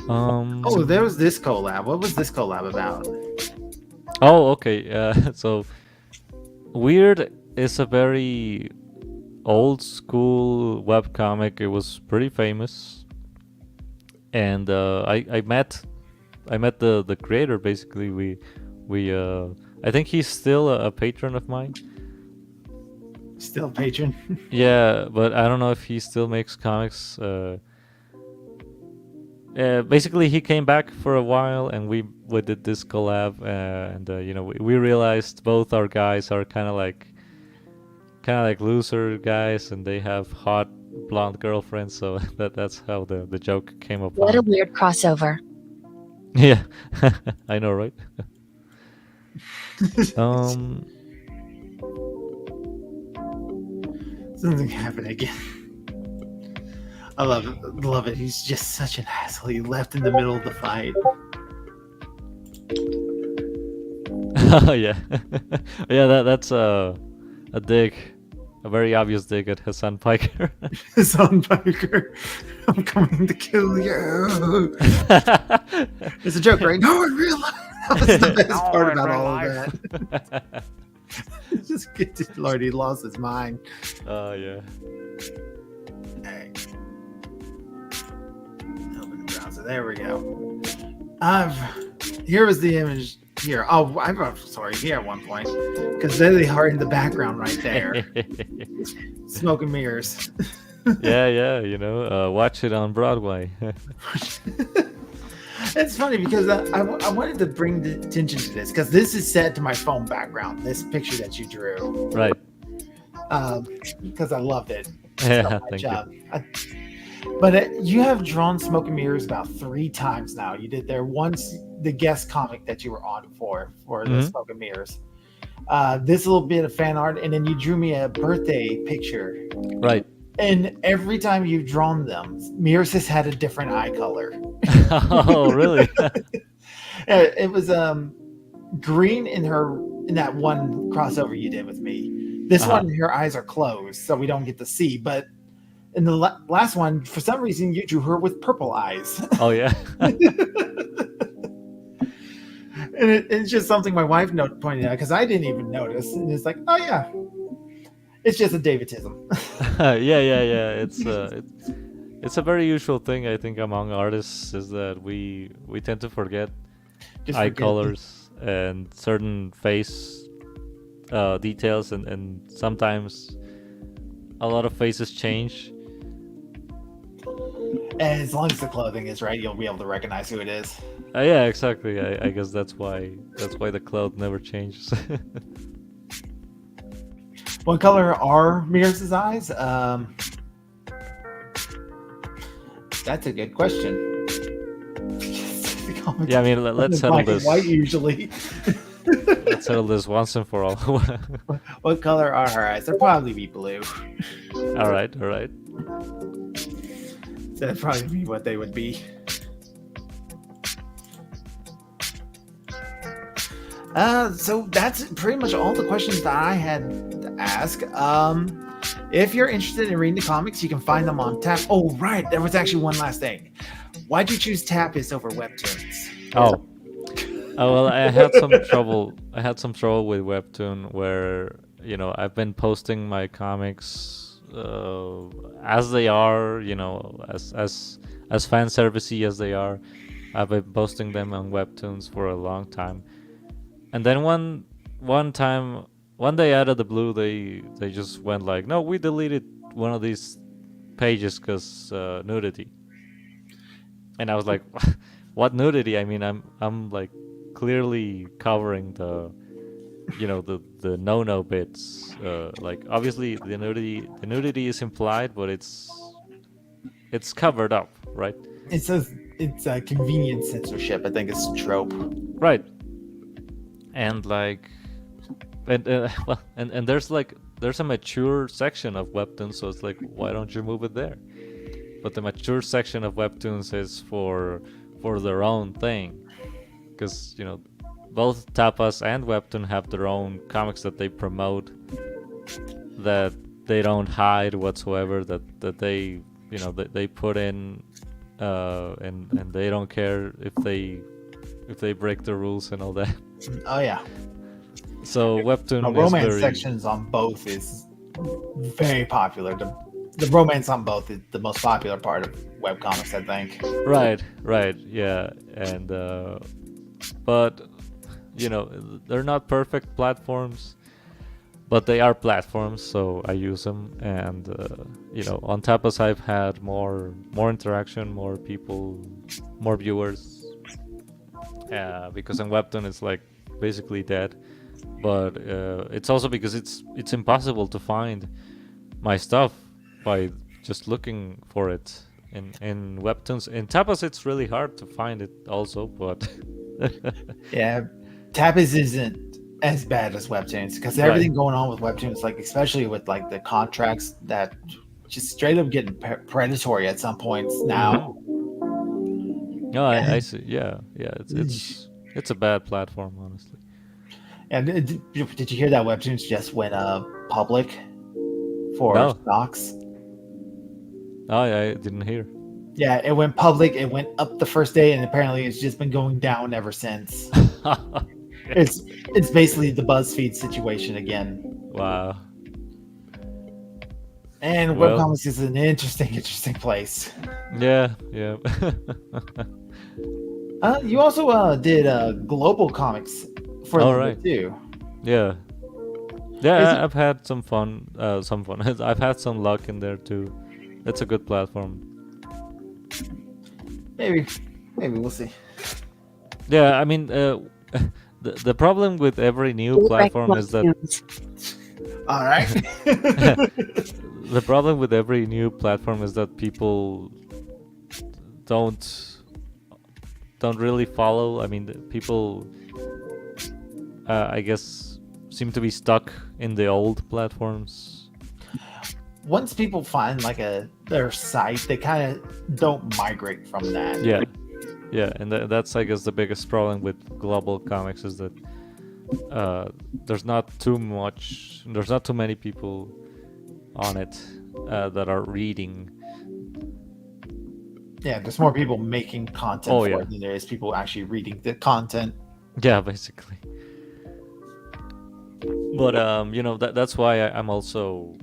Oh, there was this collab. What was this collab about?
Oh, okay. So Weird is a very old school webcomic. It was pretty famous, and I met the creator. Basically, we I think he's still a patron of mine.
Still patron.
Yeah, but I don't know if he still makes comics. Basically, he came back for a while, and we did this collab, and we realized both our guys are kind of like loser guys, and they have hot blonde girlfriends. So that's how the joke came upon.
What a weird crossover.
Yeah, I know, right?
Something happened again. I love it. Love it. He's just such an asshole. He left in the middle of the fight.
Oh yeah, yeah. That's a dig, a very obvious dig at Hassan Piker.
Hassan Piker, I'm coming to kill you. It's a joke, right? No, in real life. That was the best part about all of that. Just get to Lord, he lost his mind.
Oh yeah.
Open the browser. There we go. Here was the image. Here. Oh, I'm sorry. Here at one point, because they are in the background right there. Smoke and mirrors.
yeah. Watch it on Broadway.
It's funny because I wanted to bring the attention to this because this is set to my phone background. This picture that you drew,
Right.
Because I loved it.
Yeah, thank you.
But you have drawn Smoke and Mirrors about 3 times now. You did there once the guest comic that you were on for the Smoke and Mirrors. This little bit of fan art, and then you drew me a birthday picture.
Right.
And every time you've drawn them, Mirrors has had a different eye color.
Oh, really?
It was green in that one crossover you did with me. This one, her eyes are closed, so we don't get to see. But in the last one, for some reason, you drew her with purple eyes.
Oh, yeah.
And it's just something my wife pointed out because I didn't even notice. And it's like, oh, yeah. It's just a Davidism.
Yeah. It's a very usual thing, I think, among artists is that we tend to forget eye colors and certain face details, and sometimes a lot of faces change.
And as long as the clothing is right, you'll be able to recognize who it is.
Yeah, exactly. I guess that's why the cloth never changes.
What color are Mirrors' eyes? That's a good question.
Yeah, I mean, let's settle
black
this.
and white usually.
Let's settle this once and for all.
What color are her eyes? They'll probably be blue.
All right.
That'd probably be what they would be. So that's pretty much all the questions that I had to ask. If you're interested in reading the comics, you can find them on Tap. Oh, right. There was actually one last thing. Why'd you choose Tapas over Webtoons?
Oh, well, I had some trouble. I had some trouble with Webtoon where, I've been posting my comics as they are, as fan servicey as they are. I've been posting them on Webtoons for a long time. And then one day out of the blue, they just went like, no, we deleted one of these pages because nudity. And I was like, what nudity? I mean, I'm like clearly covering the no bits. Like obviously the nudity is implied, but it's covered up, right?
It's a convenient censorship. I think it's a trope.
Right. and like, and well, and there's a mature section of webtoons, so it's like, why don't you move it there? But the mature section of webtoons is for their own thing, because both Tapas and Webtoon have their own comics that they promote, that they don't hide whatsoever, that they they put in, and they don't care if they break the rules and all that.
Oh yeah.
So Webtoon
The
is
romance sections on both is very popular. The romance on both is the most popular part of webcomics, I think.
Right, yeah, and but they're not perfect platforms, but they are platforms, so I use them. And on Tapas I've had more interaction, more people, more viewers, because in Webtoon it's like basically dead. But it's also because it's impossible to find my stuff by just looking for it in Webtoons. In Tapas it's really hard to find it also, but
Yeah, Tapas isn't as bad as Webtoons because everything going on with Webtoons, like especially with like the contracts that just straight up getting predatory at some points now.
No, I see. Yeah, it's a bad platform, honestly.
And did you hear that Webtoons just went public for stocks?
Oh, I didn't hear.
Yeah, it went public. It went up the first day, and apparently it's just been going down ever since. It's basically the BuzzFeed situation again.
Wow.
And webcomics is an interesting place.
Yeah.
You also did global comics for a little bit too.
Yeah. I've had some fun. I've had some luck in there too. It's a good platform.
Maybe we'll see.
Yeah, I mean, the problem with every new platform is that.
All right.
The problem with every new platform is that people don't really follow. I mean, people, I guess, seem to be stuck in the old platforms.
Once people find like their site, they kind of don't migrate from that.
Yeah, and that's, I guess, the biggest problem with global comics is that there's not too many people on it that are reading.
Yeah, there's more people making content for it than there is people actually reading the content.
Yeah, basically. But that's why I'm also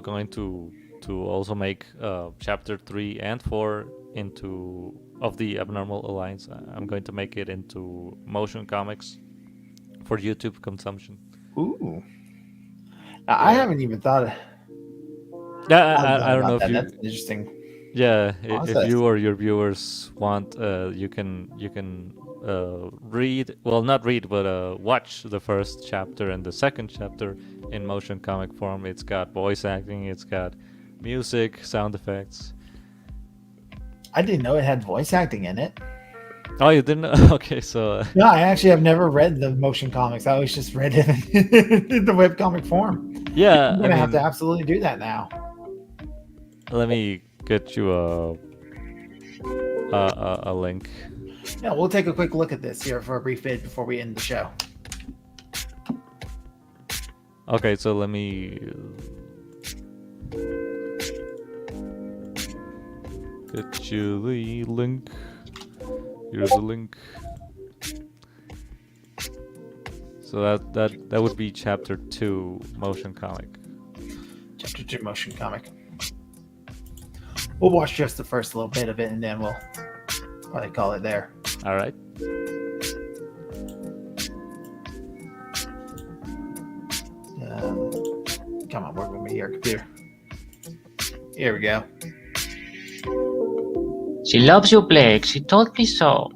going to also make chapter 3 and 4 of the Abnormal Alliance. I'm going to make it into motion comics for YouTube consumption.
Ooh. I haven't even thought.
I don't know if you.
That's interesting.
Yeah, if you or your viewers want, you can read. Well, not read, but watch the first chapter and the second chapter in motion comic form. It's got voice acting. It's got music, sound effects.
I didn't know it had voice acting in it.
Oh, you didn't? Okay, so...
No, I actually have never read the motion comics. I always just read it in the webcomic form.
Yeah,
I'm going to have to absolutely do that now.
Let me get you a link.
Yeah, we'll take a quick look at this here for a brief bit before we end the show.
Okay, so let me... get you the link. Here's a link. So that would be chapter 2 motion comic.
Chapter 2 motion comic. We'll watch just the first little bit of it and then we'll probably call it there.
All right.
Come on, work with me here, computer. Here we go.
She loves you, Blake. She told me so.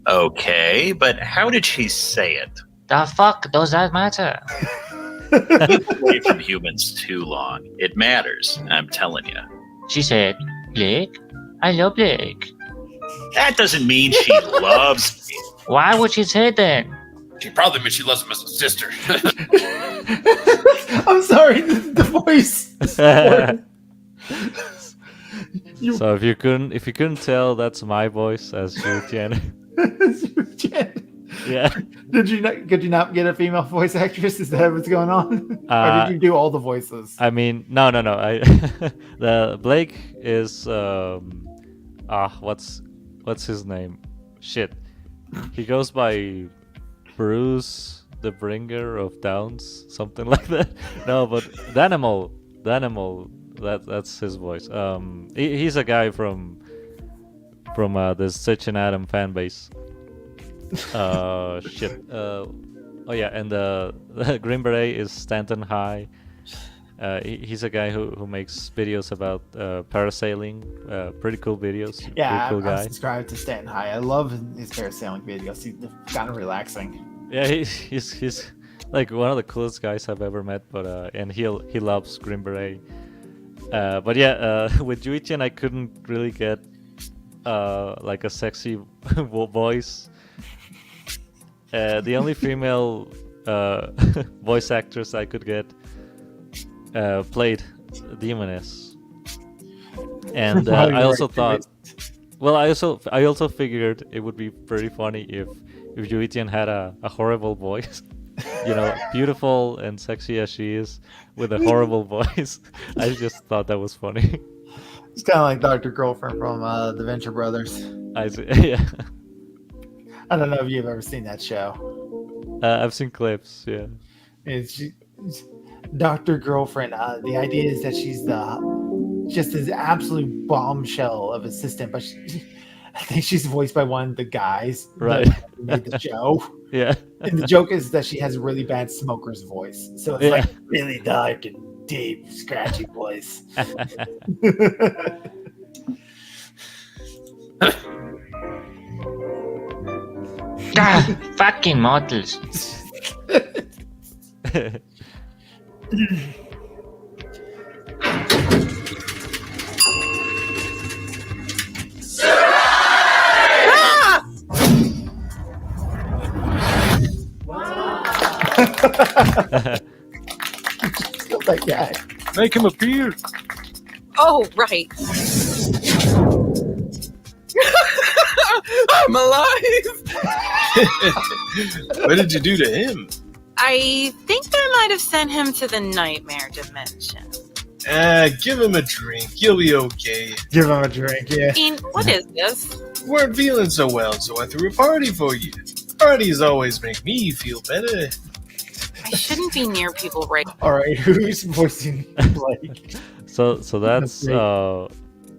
Okay, but how did she say it?
The fuck does that matter?
You've been away from humans too long. It matters, I'm telling you.
She said, Blake, I love Blake.
That doesn't mean she loves me.
Why would she say that?
She probably means she loves him as a sister.
I'm sorry, the voice. You-
So if you couldn't tell, that's my voice as Yu-Tian. Yeah.
Could you not get a female voice actress? Is that what's going on? Or did you do all the voices?
I mean, no. I the Blake is what's his name? Shit. He goes by Bruce the Bringer of Downs, something like that. No, but Danimal, that's his voice. He's a guy from the Stitch and Adam fan base. Shit. Oh yeah, and the Green Beret is Stanton High. He's a guy who makes videos about parasailing. Pretty cool videos.
Yeah,
pretty cool
I'm
guy.
subscribed to Stanton High. I love his parasailing videos. He's kind of relaxing.
Yeah, he's like one of the coolest guys I've ever met. But and he loves Green Beret. But yeah, with Juichin I couldn't really get like a sexy voice. The only female voice actress I could get played Demoness, and I also thought, well, I also figured it would be pretty funny if Juitian had a horrible voice, beautiful and sexy as she is, with a horrible voice. I just thought that was funny.
It's kind of like Dr. Girlfriend from the Venture Brothers.
I see, yeah.
I don't know if you've ever seen that show.
I've seen clips, yeah.
It's Dr. Girlfriend. The idea is that she's just this absolute bombshell of assistant, but I think she's voiced by one of the guys
Right.
that made the show.
Yeah.
And the joke is that she has a really bad smoker's voice. So it's like really dark and deep, scratchy voice.
Ah, fucking models.
Kill that guy.
Make him appear.
Oh, right. I'm alive.
What did you do to him?
I think I might have sent him to the nightmare dimension.
Give him a drink. You'll be okay.
Give him a drink, yeah.
Ian, what is this?
Weren't feeling so well, so I threw a party for you. Parties always make me feel better.
I shouldn't be near people right
All right, who's voicing Blake?
So that's
great.
oh,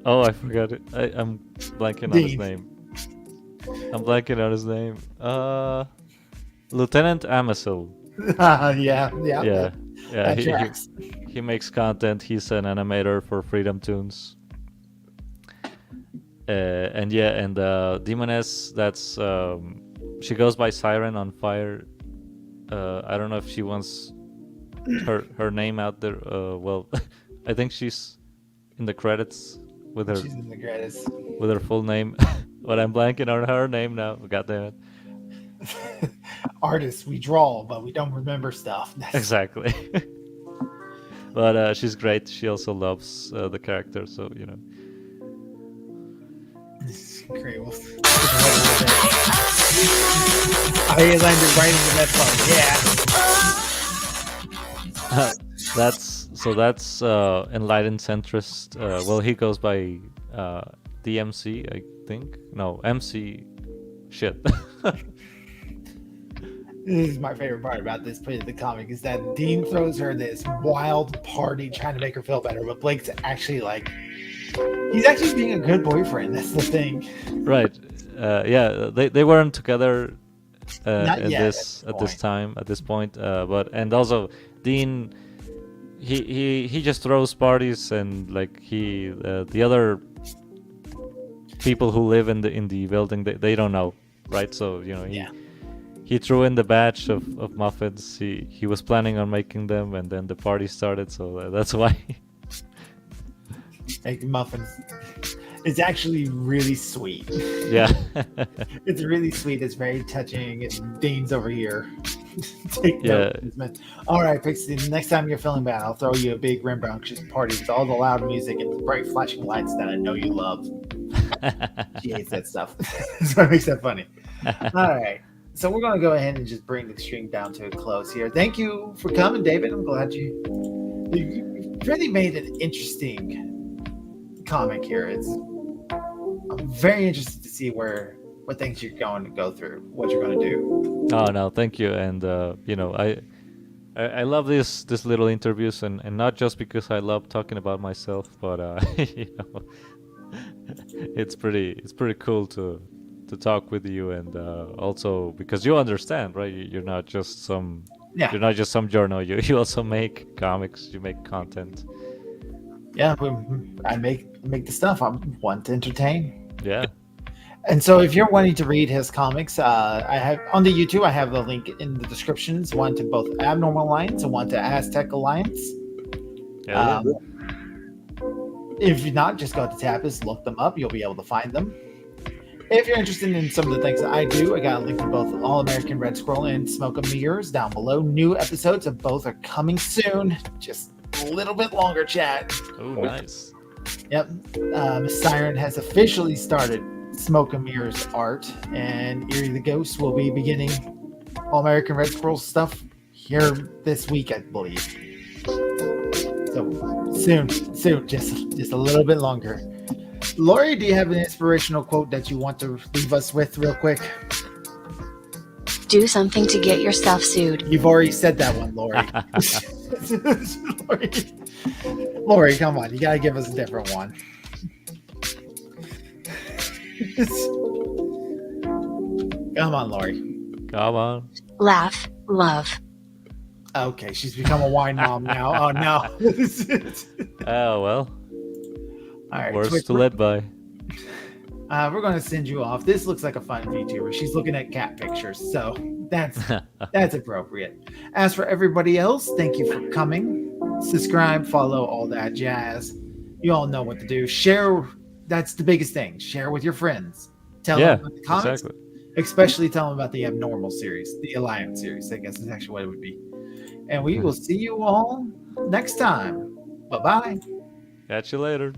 I forgot it. I'm blanking on his
Dean.
name. Lieutenant Amasil.
Yeah.
Yeah.
That tracks.
He makes content. He's an animator for Freedom Tunes. And Demoness, that's she goes by Siren on Fire. I don't know if she wants her name out there. Well, I think she's in the credits with her
She's in the credits.
with her full name, but I'm blanking on her name now. God damn it!
Artists, we draw, but we don't remember stuff.
Exactly. But she's great. She also loves the character, so
Great. Well, I landed right into that part. Yeah.
That's enlightened centrist. Well, he goes by DMC, I think. No, MC. Shit.
This is my favorite part about this part of the comic is that Dean throws her this wild party trying to make her feel better, but Blake's actually he's actually being a good boyfriend. That's the thing.
Right. Yeah. They weren't together
Not
at
yet,
this point. But and also Dean, he just throws parties and the other people who live in the building they don't know, right? So he threw in the batch of muffins. He was planning on making them, and then the party started. So that's why.
Making muffins. It's actually really sweet.
Yeah.
It's really sweet. It's very touching. And Dean's over here. Take
Yeah.
note. All right, Pixie. Next time you're feeling bad, I'll throw you a big rambunctious party with all the loud music and the bright flashing lights that I know you love. She hates that stuff. So it makes that funny. All right. So we're going to go ahead and just bring the stream down to a close here. Thank you for coming, David. I'm glad you really made an interesting comic here. I'm very interested to see what things you're going to go through, what you're going to do.
Oh no, thank you. And I love this little interviews, and not just because I love talking about myself, but it's pretty cool to talk with you, and also because you understand, right? You're not just some journal. You also make comics. You make content.
Yeah, I make the stuff. I want to entertain.
Yeah.
And so, if you're wanting to read his comics, I have on the YouTube. I have the link in the descriptions. One to both Abnormal Alliance and one to Aztec Alliance.
Yeah.
If you're not, just go to Tapas, look them up. You'll be able to find them. If you're interested in some of the things that I do, I got a link to both All American Red Squirrel and Smoke and Mirrors down below. New episodes of both are coming soon. Just a little bit longer, chat.
Oh, nice.
Yep. Siren has officially started Smoke and Mirrors art, and Eerie the Ghost will be beginning All American Red Squirrel stuff here this week, I believe. So soon, just a little bit longer. Lori, do you have an inspirational quote that you want to leave us with real quick?
Do something to get yourself sued.
You've already said that one, Lori. Lori, come on. You got to give us a different one. Come on, Lori.
Come on.
Laugh, love.
Okay, she's become a wine mom now. Oh, no.
Oh, well.
All right,
Worse
Twitch,
to live by.
we're going to send you off. This looks like a fun VTuber. She's looking at cat pictures, so that's appropriate. As for everybody else, thank you for coming. Subscribe, follow, all that jazz. You all know what to do. Share. That's the biggest thing. Share with your friends. Tell them about the comics.
Exactly.
Especially tell them about the Abnormal series, the Alliance series, I guess is actually what it would be. And we will see you all next time. Bye-bye.
Catch you later.